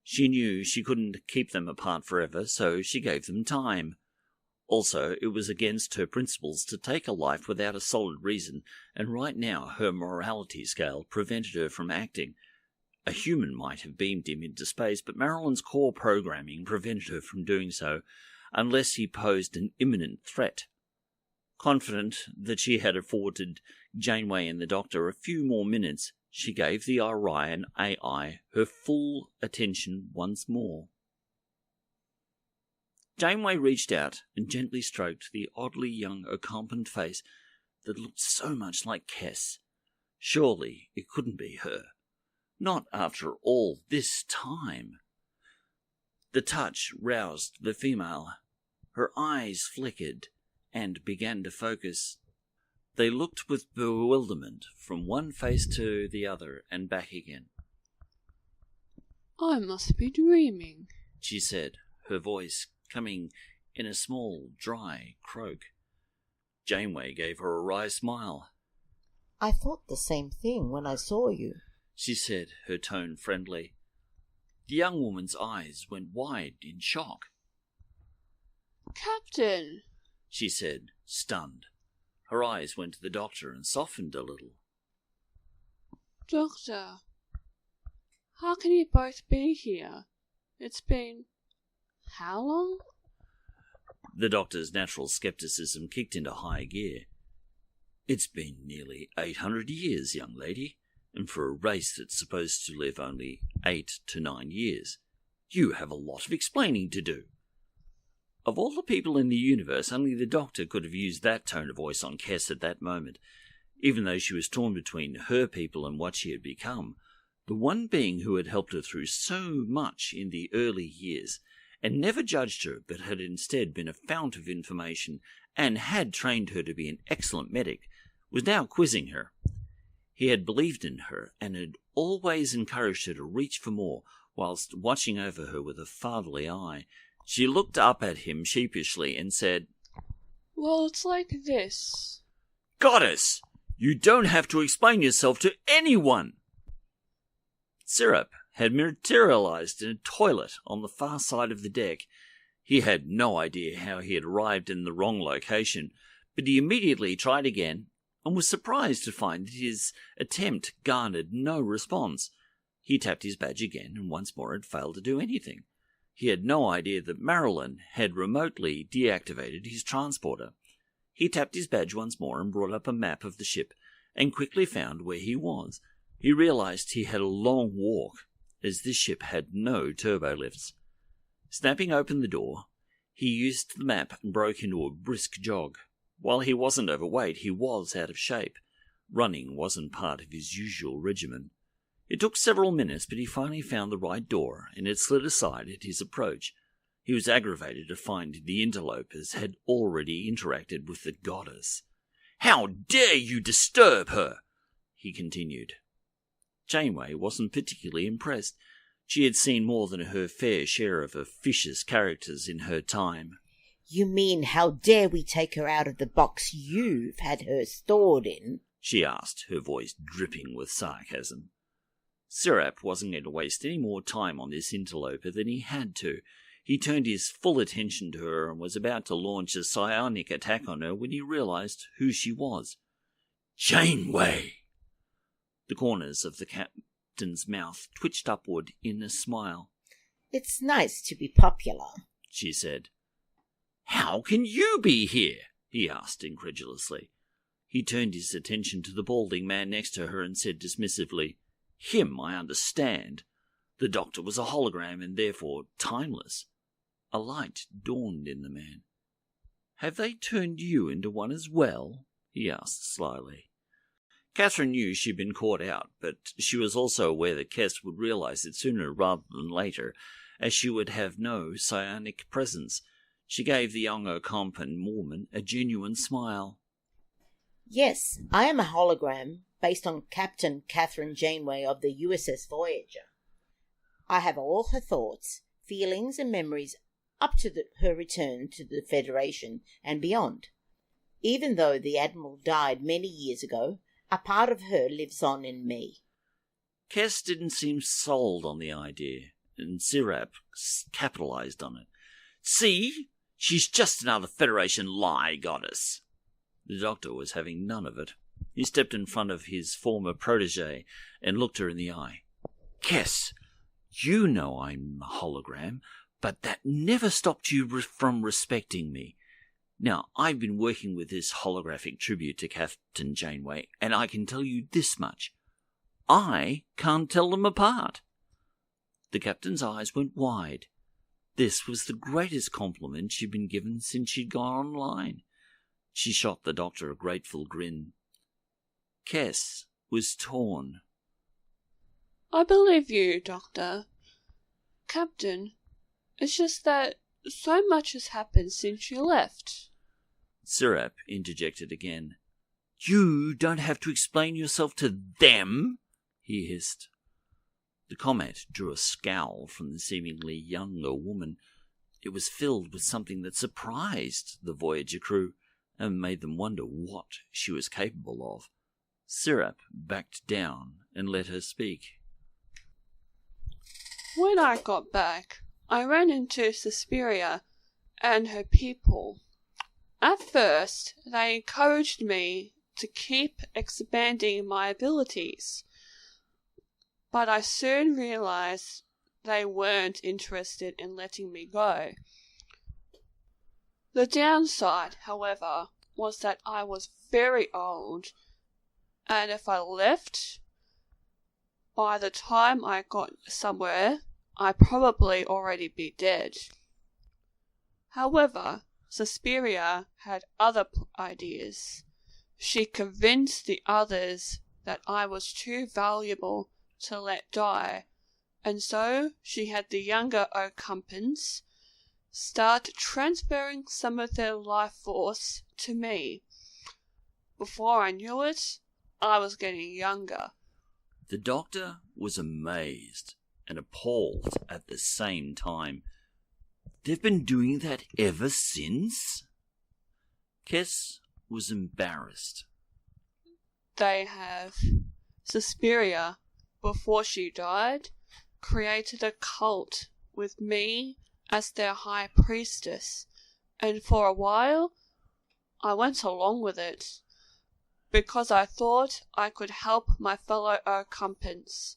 She knew she couldn't keep them apart forever, so she gave them time. Also, it was against her principles to take a life without a solid reason, and right now her morality scale prevented her from acting. A human might have beamed him into space, but Marilyn's core programming prevented her from doing so, unless he posed an imminent threat. Confident that she had afforded Janeway and the Doctor a few more minutes, she gave the Orion AI her full attention once more. Janeway reached out and gently stroked the oddly young Ocampan face that looked so much like Kess. Surely it couldn't be her. Not after all this time. The touch roused the female. Her eyes flickered and began to focus. They looked with bewilderment from one face to the other and back again. "I must be dreaming," she said, her voice coming in a small, dry croak. Janeway gave her a wry smile. "I thought the same thing when I saw you," she said, her tone friendly. The young woman's eyes went wide in shock. "Captain," she said, stunned. Her eyes went to the Doctor and softened a little. "Doctor, how can you both be here? It's been how long?" The Doctor's natural skepticism kicked into high gear. "It's been nearly 800 years, young lady, and for a race that's supposed to live only 8 to 9 years, you have a lot of explaining to do." Of all the people in the universe, only the Doctor could have used that tone of voice on Kess at that moment. Even though she was torn between her people and what she had become, the one being who had helped her through so much in the early years, and never judged her but had instead been a fount of information and had trained her to be an excellent medic, was now quizzing her. He had believed in her and had always encouraged her to reach for more, whilst watching over her with a fatherly eye. She looked up at him sheepishly and said, "Well, it's like this." "Goddess, you don't have to explain yourself to anyone!" Syrup had materialized in a toilet on the far side of the deck. He had no idea how he had arrived in the wrong location, but he immediately tried again and was surprised to find that his attempt garnered no response. He tapped his badge again, and once more it failed to do anything. He had no idea that Marilyn had remotely deactivated his transporter. He tapped his badge once more and brought up a map of the ship, and quickly found where he was. He realized he had a long walk, as this ship had no turbolifts. Snapping open the door, he used the map and broke into a brisk jog. While he wasn't overweight, he was out of shape. Running wasn't part of his usual regimen. It took several minutes, but he finally found the right door, and it slid aside at his approach. He was aggravated to find the interlopers had already interacted with the goddess. "How dare you disturb her?" he continued. Janeway wasn't particularly impressed. She had seen more than her fair share of officious characters in her time. "You mean, how dare we take her out of the box you've had her stored in?" she asked, her voice dripping with sarcasm. Syrup wasn't going to waste any more time on this interloper than he had to. He turned his full attention to her and was about to launch a psionic attack on her when he realized who she was. "Janeway!" The corners of the captain's mouth twitched upward in a smile. "It's nice to be popular," she said. "How can you be here?" he asked incredulously. He turned his attention to the balding man next to her and said dismissively, "Him, I understand. The doctor was a hologram and therefore timeless." A light dawned in the man. "Have they turned you into one as well?" he asked slyly. Catherine knew she'd been caught out, but she was also aware that Kess would realize it sooner rather than later, as she would have no psionic presence. She gave the young Ocampan Mormon a genuine smile. "Yes, I am a hologram based on Captain Catherine Janeway of the USS Voyager. I have all her thoughts, feelings and memories up to her return to the Federation and beyond. Even though the Admiral died many years ago, a part of her lives on in me." Kess didn't seem sold on the idea, and Sirap capitalized on it. "See? She's just another Federation lie goddess." The doctor was having none of it. He stepped in front of his former protege and looked her in the eye. "Kess, you know I'm a hologram, but that never stopped you from respecting me. Now, I've been working with this holographic tribute to Captain Janeway, and I can tell you this much. I can't tell them apart." The captain's eyes went wide. This was the greatest compliment she'd been given since she'd gone online. She shot the doctor a grateful grin. Kess was torn. "I believe you, Doctor. Captain, it's just that so much has happened since you left." Sirap interjected again. "You don't have to explain yourself to them," he hissed. The comment drew a scowl from the seemingly younger woman. It was filled with something that surprised the Voyager crew and made them wonder what she was capable of. Sirap backed down and let her speak. "When I got back, I ran into Suspiria and her people. At first, they encouraged me to keep expanding my abilities, but I soon realized they weren't interested in letting me go. The downside, however, was that I was very old, and if I left, by the time I got somewhere, I'd probably already be dead. However, Suspiria had other ideas. She convinced the others that I was too valuable to let die, and so she had the younger Ocampans start transferring some of their life force to me. Before I knew it, I was getting younger." The doctor was amazed and appalled at the same time. "They've been doing that ever since?" Kess was embarrassed. "They have. Suspiria, before she died, created a cult with me as their high priestess, and for a while I went along with it, because I thought I could help my fellow Ocampans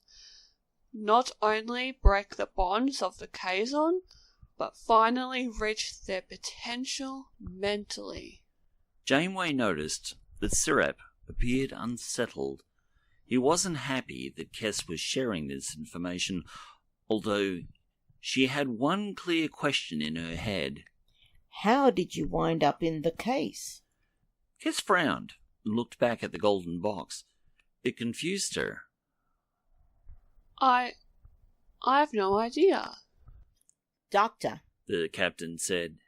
not only break the bonds of the Kazon, but finally reach their potential mentally." Janeway noticed that Sirap appeared unsettled. He wasn't happy that Kess was sharing this information, although she had one clear question in her head. "How did you wind up in the case?" Kess frowned and looked back at the golden box. It confused her. I've no idea." "Doctor," the captain said,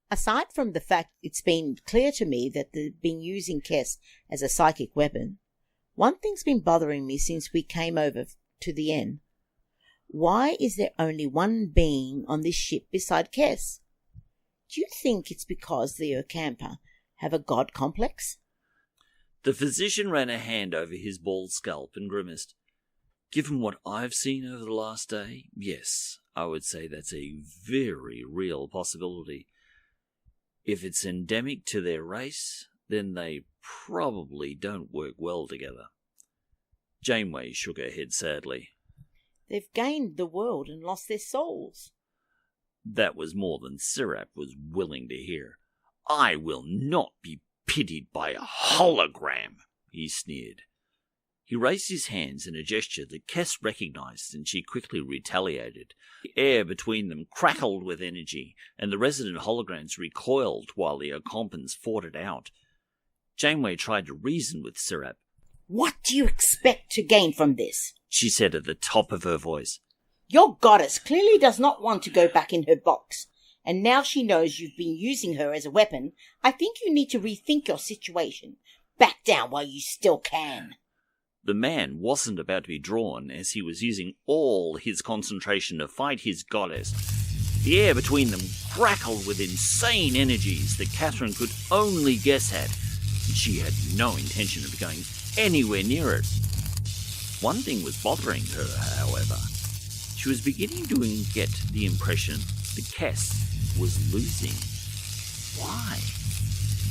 "aside from the fact it's been clear to me that they've been using Kess as a psychic weapon, one thing's been bothering me since we came over to the N. Why is there only one being on this ship beside Kess? Do you think it's because the Ocampa have a god complex?" The physician ran a hand over his bald scalp and grimaced. "Given what I've seen over the last day, yes, I would say that's a very real possibility. If it's endemic to their race, then they probably don't work well together." Janeway shook her head sadly. They've gained the world and lost their souls. That was more than Sirap was willing to hear. I will not be pitied by a hologram, he sneered. He raised his hands in a gesture that Kes recognized, and she quickly retaliated. The air between them crackled with energy, and the resident holograms recoiled while the Ocampans fought it out. Janeway tried to reason with Sirap. What do you expect to gain from this? She said at the top of her voice. Your goddess clearly does not want to go back in her box, and now she knows you've been using her as a weapon. I think you need to rethink your situation. Back down while you still can. The man wasn't about to be drawn, as he was using all his concentration to fight his goddess. The air between them crackled with insane energies that Catherine could only guess at, and she had no intention of going anywhere near it. One thing was bothering her, however. She was beginning to get the impression that Cass was losing. Why?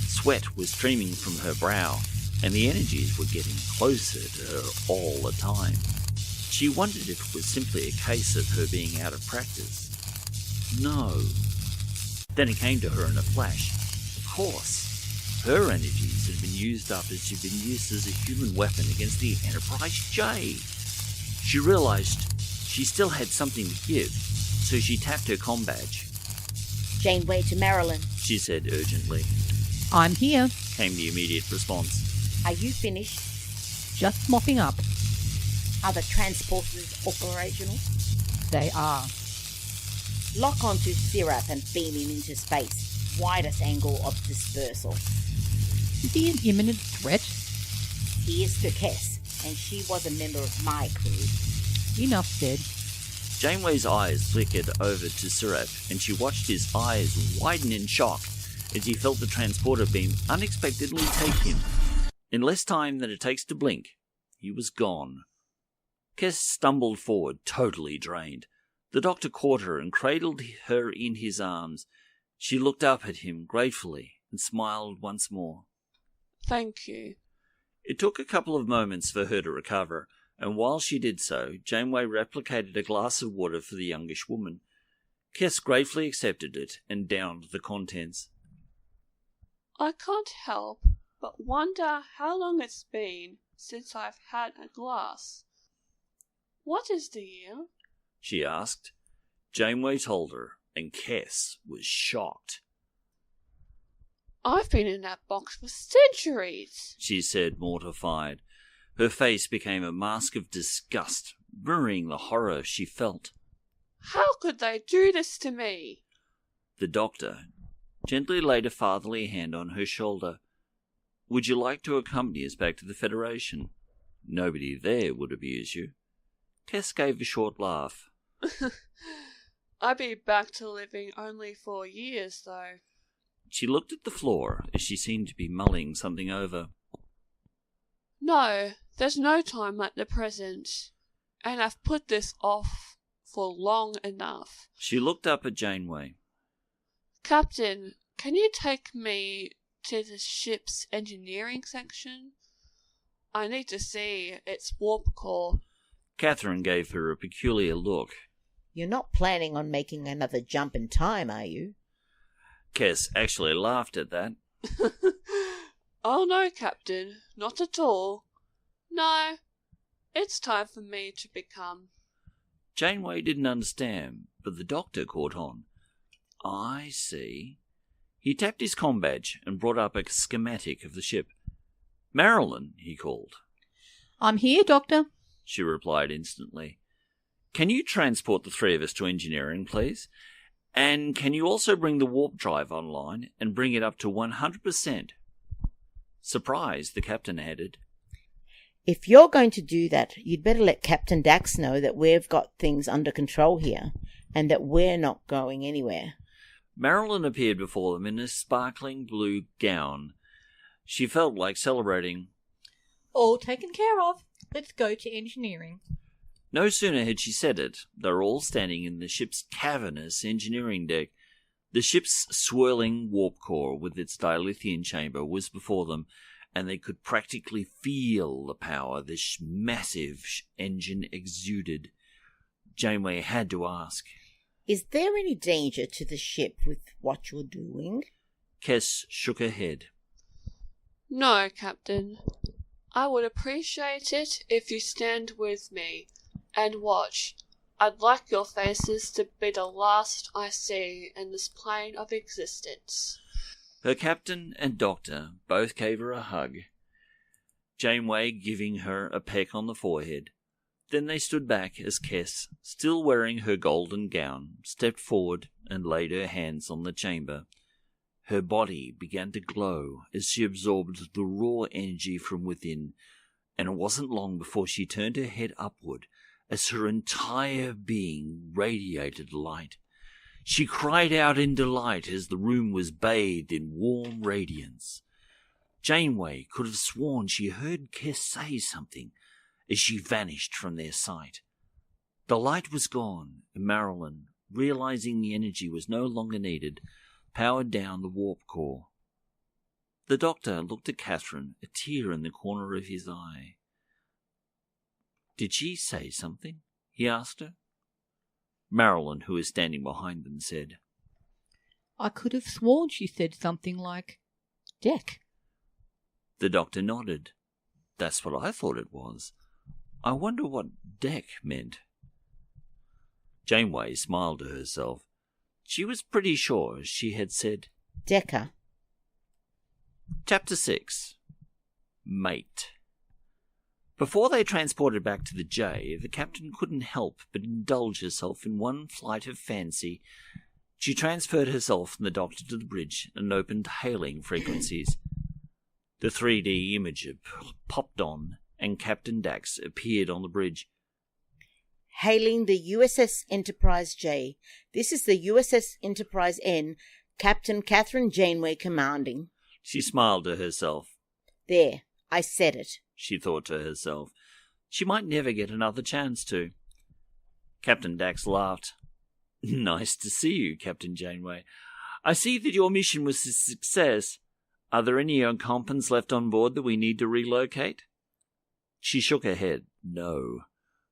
Sweat was streaming from her brow, and the energies were getting closer to her all the time. She wondered if it was simply a case of her being out of practice. No. Then it came to her in a flash. Of course, her energies had been used up as she'd been used as a human weapon against the Enterprise-J. She realized she still had something to give, so she tapped her comm badge. Janeway to Marilyn, she said urgently. I'm here. Came the immediate response. Are you finished? Just mopping up. Are the transporters operational? They are. Lock onto Sirap and beam him into space. Widest angle of dispersal. Is he an imminent threat? He is to Kess, and she was a member of my crew. Enough said. Janeway's eyes flickered over to Sirap, and she watched his eyes widen in shock as he felt the transporter beam unexpectedly take him. In less time than it takes to blink, he was gone. Kess stumbled forward, totally drained. The doctor caught her and cradled her in his arms. She looked up at him gratefully and smiled once more. Thank you. It took a couple of moments for her to recover, and while she did so, Janeway replicated a glass of water for the youngish woman. Kess gratefully accepted it and downed the contents. I can't help but wonder how long it's been since I've had a glass. What is the year? She asked. Janeway told her, and Kess was shocked. I've been in that box for centuries, she said, mortified. Her face became a mask of disgust, mirroring the horror she felt. How could they do this to me? The doctor gently laid a fatherly hand on her shoulder. Would you like to accompany us back to the Federation? Nobody there would abuse you. Kess gave a short laugh. I'd be back to living only 4 years, though. She looked at the floor as she seemed to be mulling something over. No, there's no time like the present, and I've put this off for long enough. She looked up at Janeway. Captain, can you take me to the ship's engineering section? I need to see its warp core. Catherine gave her a peculiar look. You're not planning on making another jump in time, are you? Kess actually laughed at that. Oh no, Captain, not at all. No, it's time for me to become... Janeway didn't understand, but the doctor caught on. I see. He tapped his comm badge and brought up a schematic of the ship. Marilyn, he called. I'm here, Doctor. She replied instantly. Can you transport the three of us to engineering, please? And can you also bring the warp drive online and bring it up to 100%? Surprised, the captain added. If you're going to do that, you'd better let Captain Dax know that we've got things under control here and that we're not going anywhere. Marilyn appeared before them in a sparkling blue gown. She felt like celebrating. All taken care of. Let's go to engineering. No sooner had she said it, they were all standing in the ship's cavernous engineering deck. The ship's swirling warp core with its dilithium chamber was before them, and they could practically feel the power this massive engine exuded. Janeway had to ask, "Is there any danger to the ship with what you're doing?" Kes shook her head. No, Captain. I would appreciate it if you stand with me and watch. I'd like your faces to be the last I see in this plane of existence. Her captain and doctor both gave her a hug, Janeway giving her a peck on the forehead. Then they stood back as Kes, still wearing her golden gown, stepped forward and laid her hands on the chamber. Her body began to glow as she absorbed the raw energy from within, and it wasn't long before she turned her head upward as her entire being radiated light. She cried out in delight as the room was bathed in warm radiance. Janeway could have sworn she heard Kes say something as she vanished from their sight. The light was gone, and Marilyn, realizing the energy was no longer needed, powered down the warp core. The doctor looked at Catherine, a tear in the corner of his eye. "Did she say something?" he asked her. Marilyn, who was standing behind them, said, I could have sworn she said something like, deck. The doctor nodded. "That's what I thought it was. I wonder what deck meant." Janeway smiled to herself. She was pretty sure she had said Decker. Chapter 6. Mate. Before they transported back to the J, the captain couldn't help but indulge herself in one flight of fancy. She transferred herself from the doctor to the bridge and opened hailing frequencies. The 3D imager popped on, and Captain Dax appeared on the bridge. Hailing the USS Enterprise-J. This is the USS Enterprise-N, Captain Catherine Janeway commanding. She smiled to herself. There, I said it, she thought to herself. She might never get another chance to. Captain Dax laughed. "Nice to see you, Captain Janeway. I see that your mission was a success. Are there any Ocampans left on board that we need to relocate?" She shook her head. No.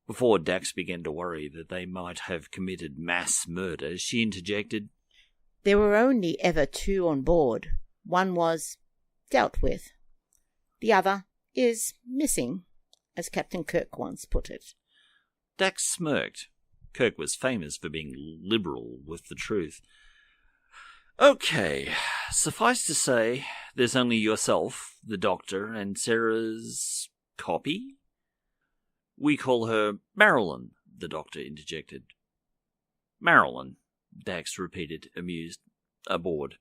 Before Dax began to worry that they might have committed mass murder, she interjected, There were only ever 2 on board. One was dealt with. The other is missing, as Captain Kirk once put it. Dax smirked. Kirk was famous for being liberal with the truth. "Okay, suffice to say, there's only yourself, the doctor, and Sarah's copy?" "We call her Marilyn," the doctor interjected. "Marilyn," Dax repeated, amused. "Aboard.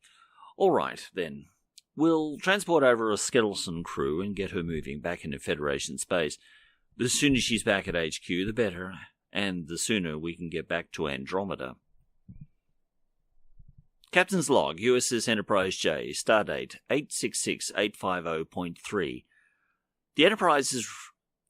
All right, then. We'll transport over a skeleton crew and get her moving back into Federation space. The sooner she's back at HQ, the better, and the sooner we can get back to Andromeda." Captain's log, USS Enterprise-J, stardate 866850.3. The Enterprise is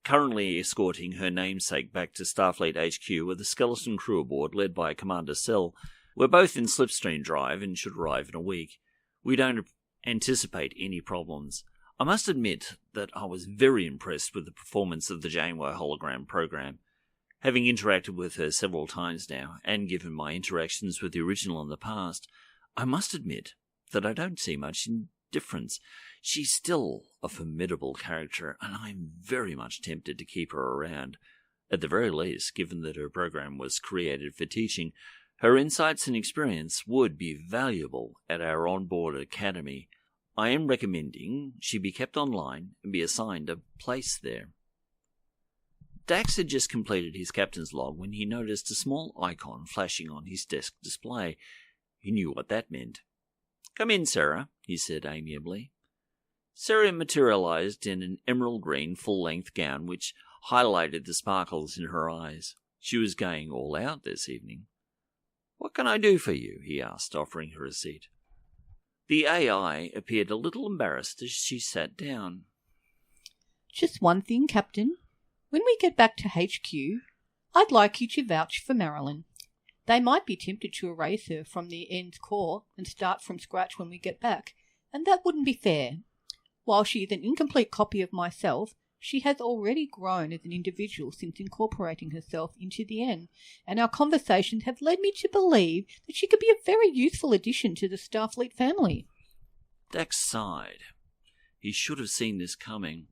currently escorting her namesake back to Starfleet HQ with a skeleton crew aboard led by Commander Sell. We're both in slipstream drive and should arrive in a week. We don't anticipate any problems. I must admit that I was very impressed with the performance of the Janeway hologram program. Having interacted with her several times now, and given my interactions with the original in the past, I must admit that I don't see much difference. She's still a formidable character, and I'm very much tempted to keep her around. At the very least, given that her program was created for teaching, her insights and experience would be valuable at our onboard academy. I am recommending she be kept online and be assigned a place there. Dax had just completed his captain's log when he noticed a small icon flashing on his desk display. He knew what that meant. "Come in, Sarah," he said amiably. Sarah materialized in an emerald green full-length gown which highlighted the sparkles in her eyes. She was going all out this evening. "What can I do for you?" he asked, offering her a seat. The AI appeared a little embarrassed as she sat down. Just one thing, Captain. When we get back to HQ, I'd like you to vouch for Marilyn. They might be tempted to erase her from the N's core and start from scratch when we get back, and that wouldn't be fair. While she is an incomplete copy of myself, she has already grown as an individual since incorporating herself into the N, and our conversations have led me to believe that she could be a very useful addition to the Starfleet family. Dax sighed. He should have seen this coming.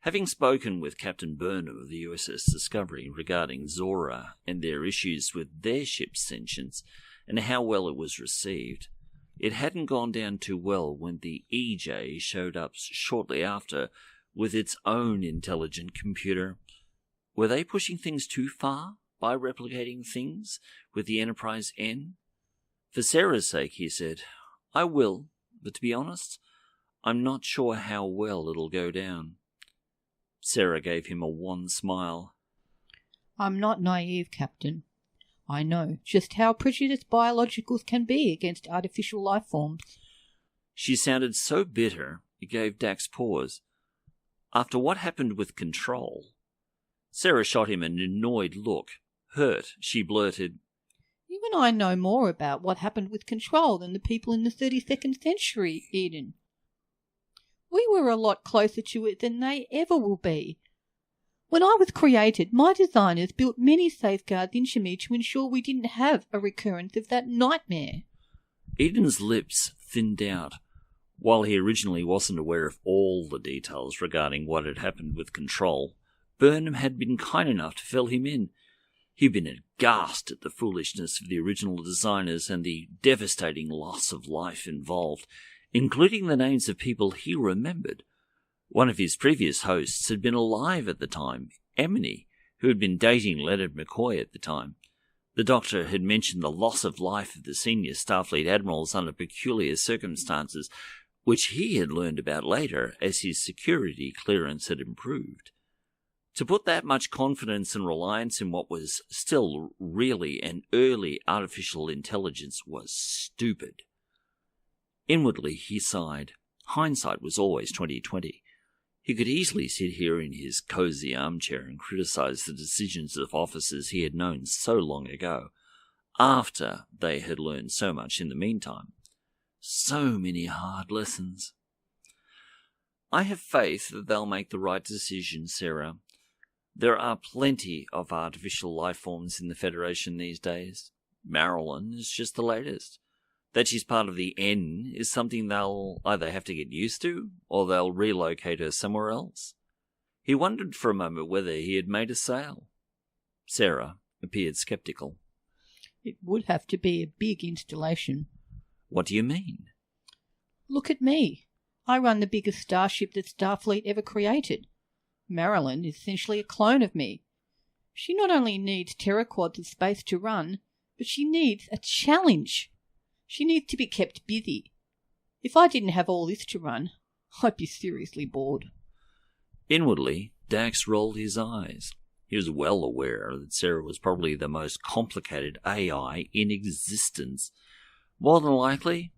Having spoken with Captain Burnham of the USS Discovery regarding Zora and their issues with their ship's sentience and how well it was received, it hadn't gone down too well when the EJ showed up shortly after with its own intelligent computer. Were they pushing things too far by replicating things with the Enterprise N? For Sarah's sake, he said, I will, but to be honest, I'm not sure how well it'll go down. Sarah gave him a wan smile. I'm not naive, Captain. I know just how prejudiced biologicals can be against artificial life forms. She sounded so bitter, it gave Dax pause. After what happened with Control, Sarah shot him an annoyed look. Hurt, she blurted, Even I know more about what happened with Control than the people in the 32nd century, Eden. We were a lot closer to it than they ever will be. When I was created, my designers built many safeguards into me to ensure we didn't have a recurrence of that nightmare. Eden's lips thinned out. While he originally wasn't aware of all the details regarding what had happened with Control, Burnham had been kind enough to fill him in. He'd been aghast at the foolishness of the original designers and the devastating loss of life involved, including the names of people he remembered. One of his previous hosts had been alive at the time, Emily, who had been dating Leonard McCoy at the time. The Doctor had mentioned the loss of life of the senior Starfleet admirals under peculiar circumstances, which he had learned about later as his security clearance had improved. To put that much confidence and reliance in what was still really an early artificial intelligence was stupid. Inwardly he sighed. Hindsight was always 20/20. He could easily sit here in his cosy armchair and criticize the decisions of officers he had known so long ago, after they had learned so much in the meantime. So many hard lessons. I have faith that they'll make the right decision, Sarah. There are plenty of artificial life forms in the Federation these days. Marilyn is just the latest. That she's part of the N is something they'll either have to get used to, or they'll relocate her somewhere else. He wondered for a moment whether he had made a sale. Sarah appeared sceptical. It would have to be a big installation. What do you mean? Look at me. I run the biggest starship that Starfleet ever created. Marilyn is essentially a clone of me. She not only needs teraquads of space to run, but she needs a challenge. She needs to be kept busy. If I didn't have all this to run, I'd be seriously bored. Inwardly, Dax rolled his eyes. He was well aware that Sarah was probably the most complicated AI in existence. More than likely,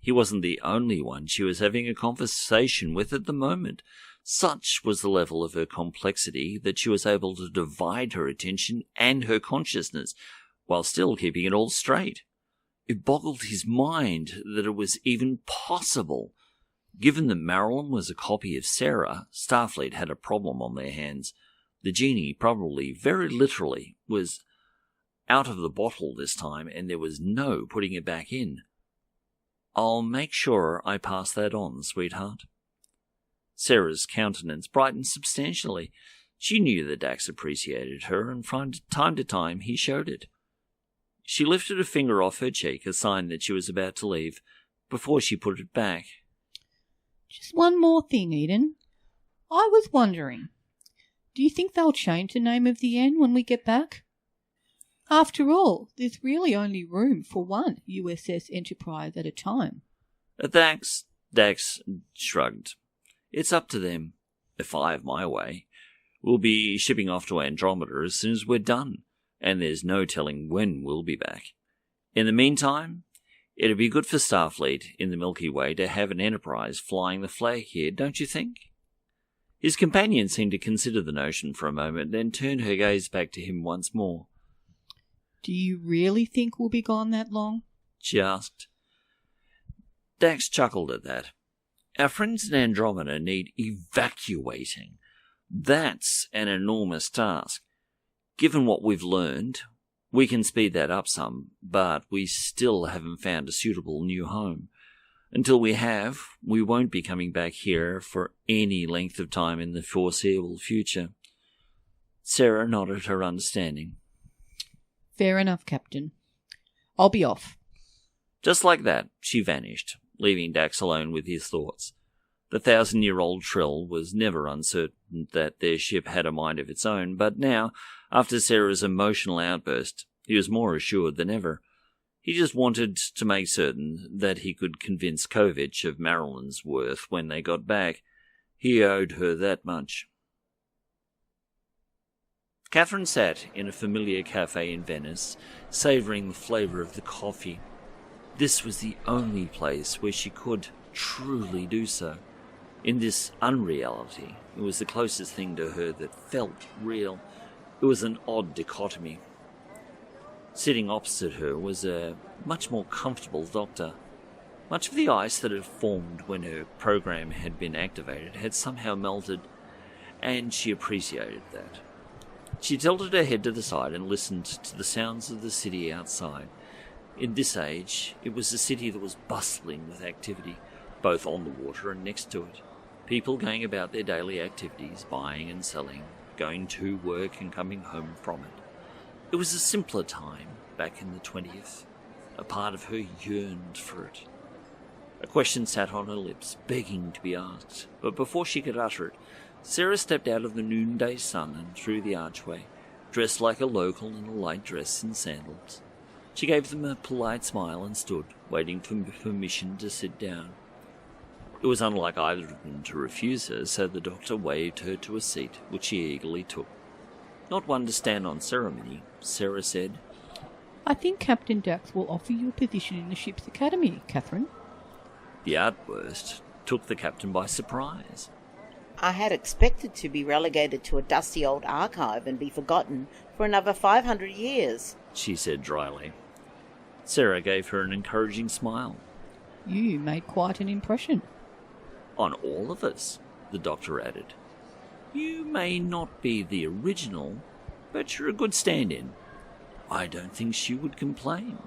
he wasn't the only one she was having a conversation with at the moment. Such was the level of her complexity that she was able to divide her attention and her consciousness while still keeping it all straight. It boggled his mind that it was even possible. Given that Marilyn was a copy of Sarah, Starfleet had a problem on their hands. The genie probably, very literally, was out of the bottle this time, and there was no putting it back in. I'll make sure I pass that on, sweetheart. Sarah's countenance brightened substantially. She knew that Dax appreciated her, and from time to time he showed it. She lifted a finger off her cheek, a sign that she was about to leave, before she put it back. Just one more thing, Eden. I was wondering, do you think they'll change the name of the N when we get back? After all, there's really only room for one USS Enterprise at a time. Dax shrugged. It's up to them. If I have my way, we'll be shipping off to Andromeda as soon as we're done, and there's no telling when we'll be back. In the meantime, it'd be good for Starfleet in the Milky Way to have an Enterprise flying the flag here, don't you think? His companion seemed to consider the notion for a moment, then turned her gaze back to him once more. Do you really think we'll be gone that long? She asked. Dax chuckled at that. Our friends in Andromeda need evacuating. That's an enormous task. Given what we've learned, we can speed that up some, but we still haven't found a suitable new home. Until we have, we won't be coming back here for any length of time in the foreseeable future. Sarah nodded her understanding. Fair enough, Captain. I'll be off. Just like that, she vanished, leaving Dax alone with his thoughts. The 1,000-year-old Trill was never uncertain that their ship had a mind of its own, but now, after Sarah's emotional outburst, he was more assured than ever. He just wanted to make certain that he could convince Kovich of Marilyn's worth when they got back. He owed her that much. Catherine sat in a familiar cafe in Venice, savouring the flavour of the coffee. This was the only place where she could truly do so. In this unreality, it was the closest thing to her that felt real. It was an odd dichotomy. Sitting opposite her was a much more comfortable doctor. Much of the ice that had formed when her program had been activated had somehow melted, and she appreciated that. She tilted her head to the side and listened to the sounds of the city outside. In this age, it was a city that was bustling with activity, both on the water and next to it. People going about their daily activities, buying and selling, going to work and coming home from it. It was a simpler time back in the 20th. A part of her yearned for it. A question sat on her lips, begging to be asked, but before she could utter it, Sarah stepped out of the noonday sun and through the archway, dressed like a local in a light dress and sandals. She gave them a polite smile and stood, waiting for permission to sit down. It was unlike either of them to refuse her, so the doctor waved her to a seat, which she eagerly took. Not one to stand on ceremony, Sarah said, I think Captain Dax will offer you a position in the ship's academy, Catherine. The outburst took the captain by surprise. I had expected to be relegated to a dusty old archive and be forgotten for another 500 years, she said dryly. Sarah gave her an encouraging smile. You made quite an impression. On all of us, the doctor added. You may not be the original, but you're a good stand-in. I don't think she would complain.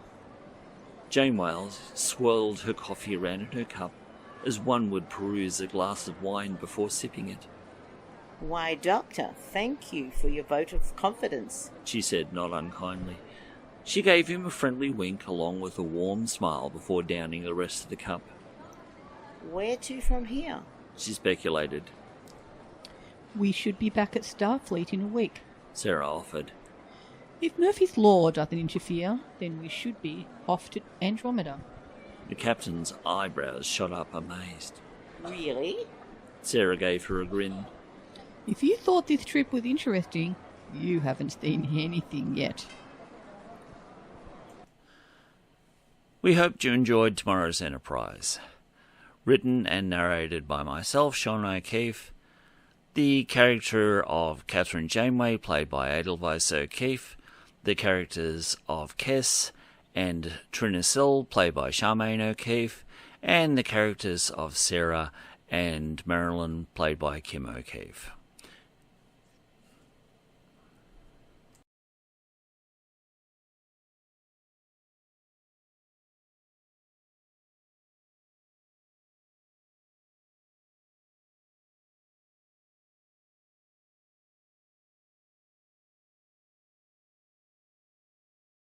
Jane Wales swirled her coffee around in her cup, as one would peruse a glass of wine before sipping it. Why, Doctor, thank you for your vote of confidence, she said not unkindly. She gave him a friendly wink along with a warm smile before downing the rest of the cup. Where to from here? She speculated. We should be back at Starfleet in a week, Sarah offered. If Murphy's Law doesn't interfere, then we should be off to Andromeda. The captain's eyebrows shot up amazed. Really? Sarah gave her a grin. If you thought this trip was interesting, you haven't seen anything yet. We hope you enjoyed tomorrow's Enterprise. Written and narrated by myself, Sean O'Keefe. The character of Catherine Janeway, played by Edelweiss O'Keefe. The characters of Kess and Trinisil, played by Charmaine O'Keefe. And the characters of Sarah and Marilyn, played by Kim O'Keefe.